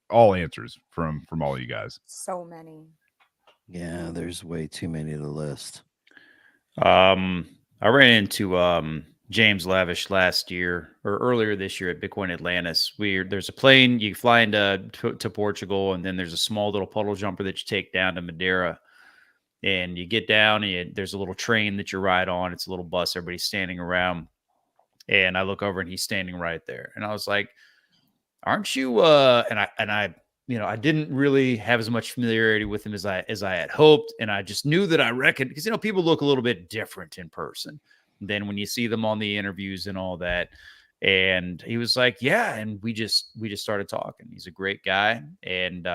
all answers from all you guys. So many. Yeah, there's way too many to list. I ran into James Lavish last year or earlier this year at Bitcoin Atlantis. There's a plane you fly to Portugal, and then there's a small little puddle jumper that you take down to Madeira, and you get down, and there's a little train that you ride on. It's a little bus. Everybody's standing around, and I look over, and he's standing right there, and I was like, "Aren't you?" And I didn't really have as much familiarity with him as I had hoped, and I just knew that I reckoned, because people look a little bit different in person than when you see them on the interviews and all that. And he was like, "Yeah," and we just started talking. He's a great guy, and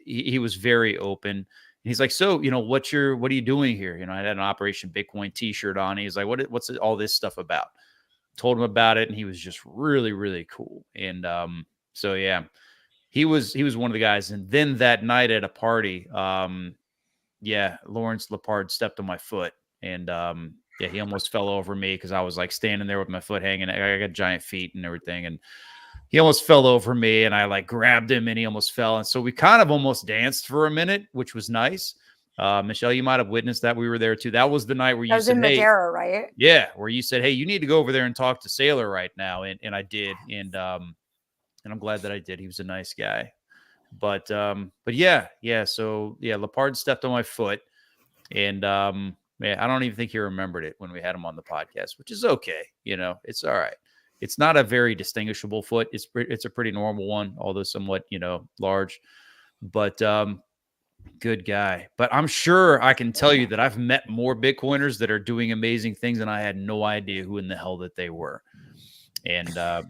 he was very open. And he's like, "So, what are you doing here?" I had an Operation Bitcoin T-shirt on. He's like, "What's all this stuff about?" Told him about it, and he was just really, really cool. And so yeah, he was one of the guys. And then that night at a party, Lawrence Lepard stepped on my foot, and he almost fell over me, because I was like standing there with my foot hanging. I got giant feet and everything, and he almost fell over me, and I like grabbed him, and he almost fell. And so we kind of almost danced for a minute, which was nice. Michelle, you might have witnessed that. We were there too. That was the night where you said, "Hey," Madeira, right? Yeah, where you said, "Hey, you need to go over there and talk to Sailor right now," and I did, and I'm glad that I did. He was a nice guy, but yeah. So yeah, Lepard stepped on my foot, and I don't even think he remembered it when we had him on the podcast, which is okay. It's all right. It's not a very distinguishable foot. It's a pretty normal one, although somewhat large, but good guy. But I'm sure I can tell you that I've met more Bitcoiners that are doing amazing things, and I had no idea who in the hell that they were. And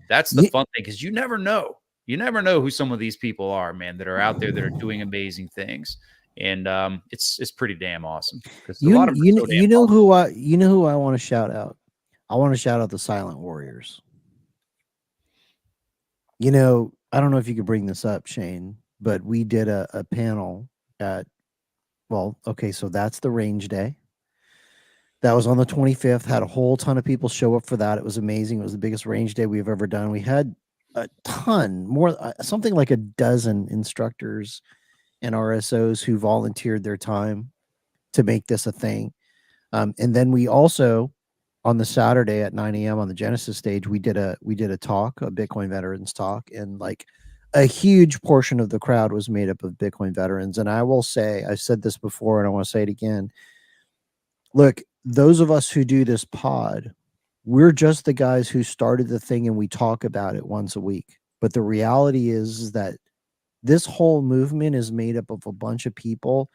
that's the fun thing, because you never know. You never know who some of these people are, man, that are out there that are doing amazing things. And it's pretty damn awesome. Because who I want to shout out? I want to shout out the Silent Warriors. I don't know if you could bring this up, Shane, but we did a panel so that's the range day. That was on the 25th. Had a whole ton of people show up for that. It was amazing. It was the biggest range day we've ever done. We had a ton more, something like a dozen instructors and RSOs who volunteered their time to make this a thing. And then we also, on the Saturday at 9 a.m. on the Genesis stage, we did a talk, a Bitcoin veterans talk, and like a huge portion of the crowd was made up of Bitcoin veterans. And I will say, I've said this before, and I want to say it again. Look, those of us who do this pod, we're just the guys who started the thing, and we talk about it once a week. But the reality is that this whole movement is made up of a bunch of people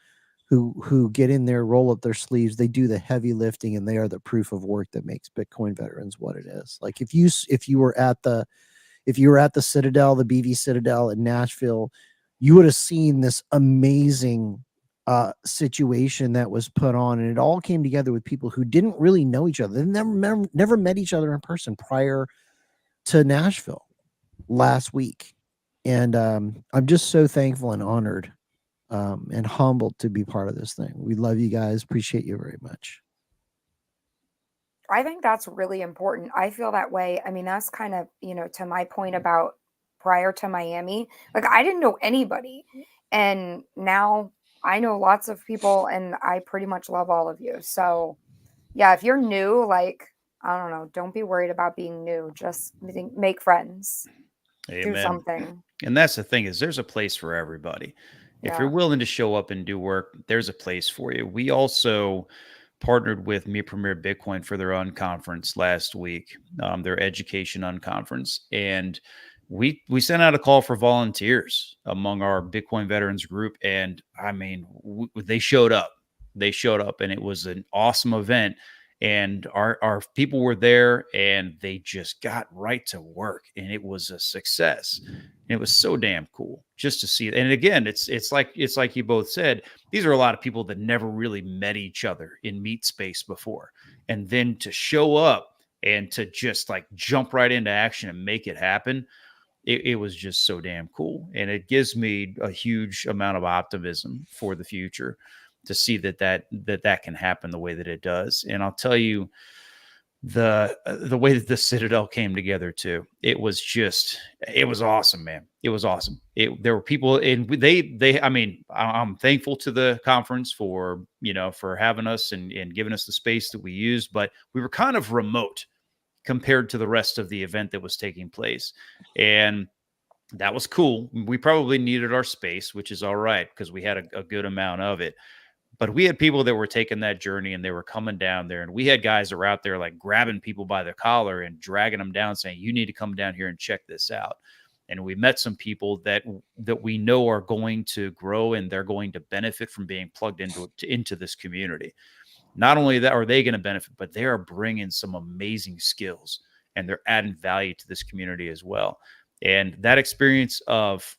who get in there, roll up their sleeves, they do the heavy lifting, and they are the proof of work that makes Bitcoin veterans what it is. Like if you were at the Citadel, the BV Citadel in Nashville, you would have seen this amazing situation that was put on, and it all came together with people who didn't really know each other. They never met each other in person prior to Nashville last week. And I'm just so thankful and honored and humbled to be part of this thing. We love you guys. Appreciate you very much. I think that's really important. I feel that way. I mean, that's kind of, to my point about prior to Miami, like I didn't know anybody. And now I know lots of people and I pretty much love all of you. So yeah, if you're new, like, I don't know, don't be worried about being new. Just make friends. Amen. Do something. And that's the thing, is there's a place for everybody. If you're willing to show up and do work, there's a place for you. We also partnered with Me Premier Bitcoin for their unconference last week, their education unconference. And we sent out a call for volunteers among our Bitcoin veterans group. And I mean, they showed up. And it was an awesome event. And our people were there and they just got right to work, and it was a success. And it was so damn cool just to see it. And again, it's like you both said, these are a lot of people that never really met each other in meet space before. And then to show up and to just like jump right into action and make it happen, it was just so damn cool. And it gives me a huge amount of optimism for the future to see that can happen the way that it does. And I'll tell you, the way that the Citadel came together too, it was awesome, man. It was awesome. There were people, and I mean, I'm thankful to the conference for having us and giving us the space that we used, but we were kind of remote compared to the rest of the event that was taking place. And that was cool. We probably needed our space, which is all right, because we had a good amount of it. But we had people that were taking that journey and they were coming down there. And we had guys that were out there like grabbing people by the collar and dragging them down saying, you need to come down here and check this out. And we met some people that we know are going to grow and they're going to benefit from being plugged into this community. Not only that are they going to benefit, but they are bringing some amazing skills and they're adding value to this community as well. And that experience of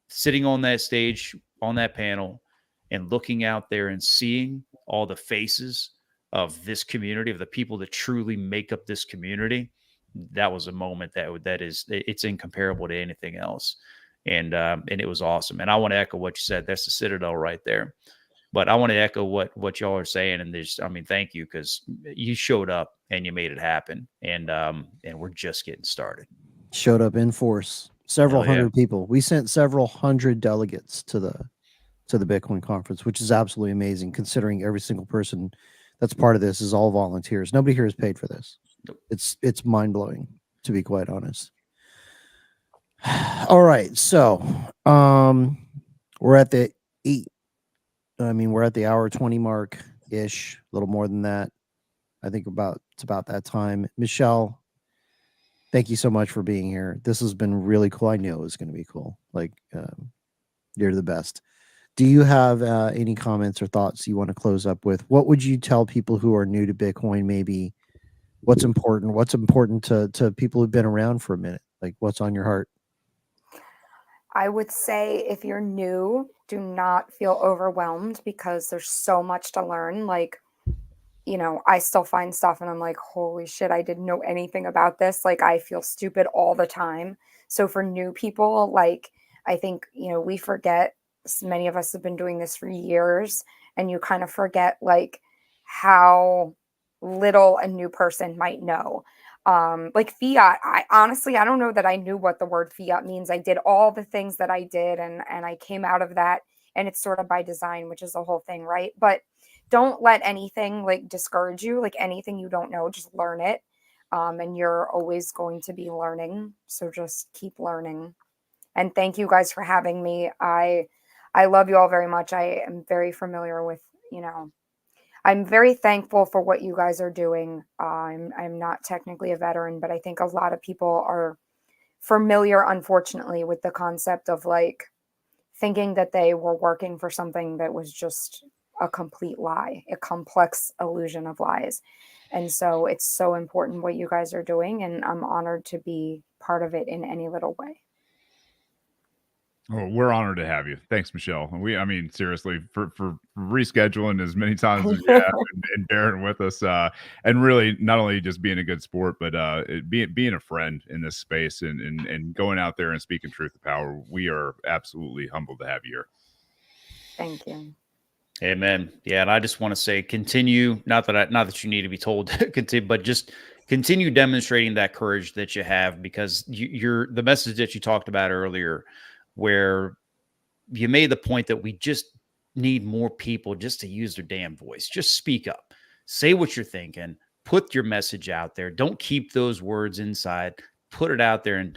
sitting on that stage, on that panel, and looking out there and seeing all the faces of this community, of the people that truly make up this community, that was a moment it's incomparable to anything else. And it was awesome. And I want to echo what you said. That's the Citadel right there. But I want to echo what y'all are saying. And thank you, because you showed up and you made it happen. And we're just getting started. Showed up in force. Several hundred people. We sent several hundred delegates to the Bitcoin conference, which is absolutely amazing considering every single person that's part of this is all volunteers. Nobody here is paid for this. Nope. It's mind-blowing, to be quite honest. All right. So, we're at the hour 20 mark ish, a little more than that. I think it's about that time. Michelle, thank you so much for being here. This has been really cool. I knew it was going to be cool. Like, you're the best. Do you have any comments or thoughts you want to close up with? What would you tell people who are new to Bitcoin? Maybe what's important to people who've been around for a minute? Like, what's on your heart? I would say if you're new, do not feel overwhelmed because there's so much to learn. Like, I still find stuff and I'm like, holy shit, I didn't know anything about this. Like, I feel stupid all the time. So for new people, like, I think, we forget. Many of us have been doing this for years, and you kind of forget like how little a new person might know. Like fiat, I don't know that I knew what the word fiat means. I did all the things that I did and I came out of that, and it's sort of by design, which is the whole thing, right? But don't let anything like discourage you. Like anything you don't know, just learn it. And you're always going to be learning. So just keep learning. And thank you guys for having me. I love you all very much. I am very familiar with, I'm very thankful for what you guys are doing. I'm not technically a veteran, but I think a lot of people are familiar, unfortunately, with the concept of like thinking that they were working for something that was just a complete lie, a complex illusion of lies. And so it's so important what you guys are doing, and I'm honored to be part of it in any little way. Oh, we're honored to have you. Thanks, Michelle. I mean, seriously, for rescheduling as many times as you have and bearing with us, and really not only just being a good sport, but being a friend in this space and going out there and speaking truth to power. We are absolutely humbled to have you here. Thank you. Amen. Yeah, and I just want to say, continue. Not that you need to be told to continue, but just continue demonstrating that courage that you have, because you're the message that you talked about earlier, where you made the point that we just need more people just to use their damn voice. Just speak up, say what you're thinking, put your message out there. Don't keep those words inside. Put it out there, and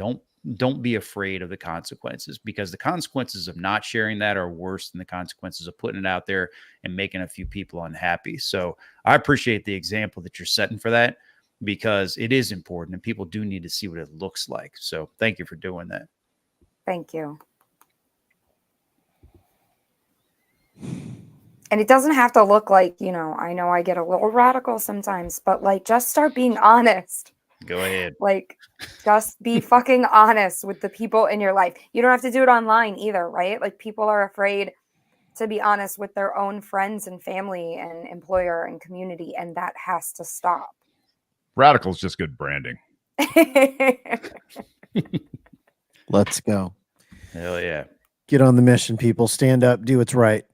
don't be afraid of the consequences, because the consequences of not sharing that are worse than the consequences of putting it out there and making a few people unhappy. So I appreciate the example that you're setting for that, because it is important and people do need to see what it looks like. So thank you for doing that. Thank you. And it doesn't have to look like, I know I get a little radical sometimes, but like, just start being honest. Go ahead. Like, just be fucking honest with the people in your life. You don't have to do it online either, right? Like, people are afraid to be honest with their own friends and family and employer and community, and that has to stop. Radical is just good branding. Let's go. Hell yeah. Get on the mission, people. Stand up. Do what's right.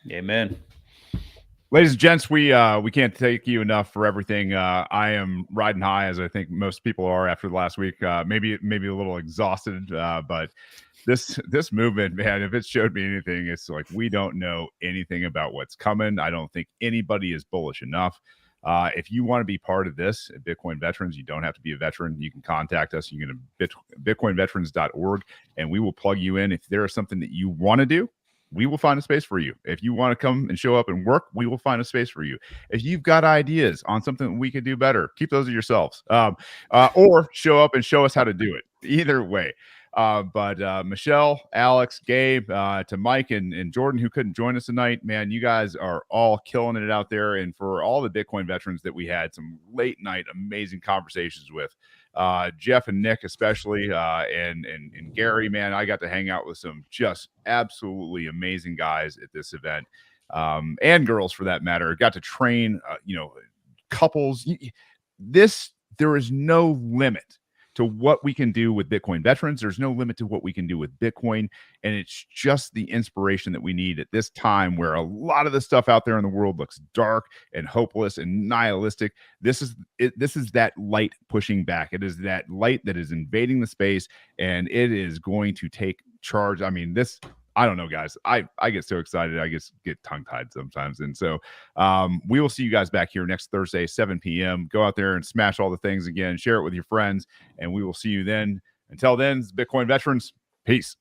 Amen. Ladies and gents, we can't thank you enough for everything. I am riding high, as I think most people are after the last week. Maybe a little exhausted, but this movement, man, if it showed me anything, it's like we don't know anything about what's coming. I don't think anybody is bullish enough. If you want to be part of this at Bitcoin Veterans, you don't have to be a veteran. You can contact us. You can go to bitcoinveterans.org, and we will plug you in. If there is something that you want to do, we will find a space for you. If you want to come and show up and work, we will find a space for you. If you've got ideas on something we could do better, keep those to yourselves, or show up and show us how to do it. Either way. But Michelle, Alex, Gabe, to Mike and Jordan, who couldn't join us tonight, man, you guys are all killing it out there. And for all the Bitcoin veterans that we had some late night amazing conversations with, Jeff and Nick especially, and Gary, man, I got to hang out with some just absolutely amazing guys at this event, and girls for that matter. Got to train, couples. There is no limit to what we can do with Bitcoin veterans. There's no limit to what we can do with Bitcoin. And it's just the inspiration that we need at this time where a lot of the stuff out there in the world looks dark and hopeless and nihilistic. This is that light pushing back. It is that light that is invading the space, and it is going to take charge. I mean, I don't know, guys. I get so excited. I just get tongue-tied sometimes. And so we will see you guys back here next Thursday, 7 p.m. Go out there and smash all the things again. Share it with your friends, and we will see you then. Until then, Bitcoin veterans, peace.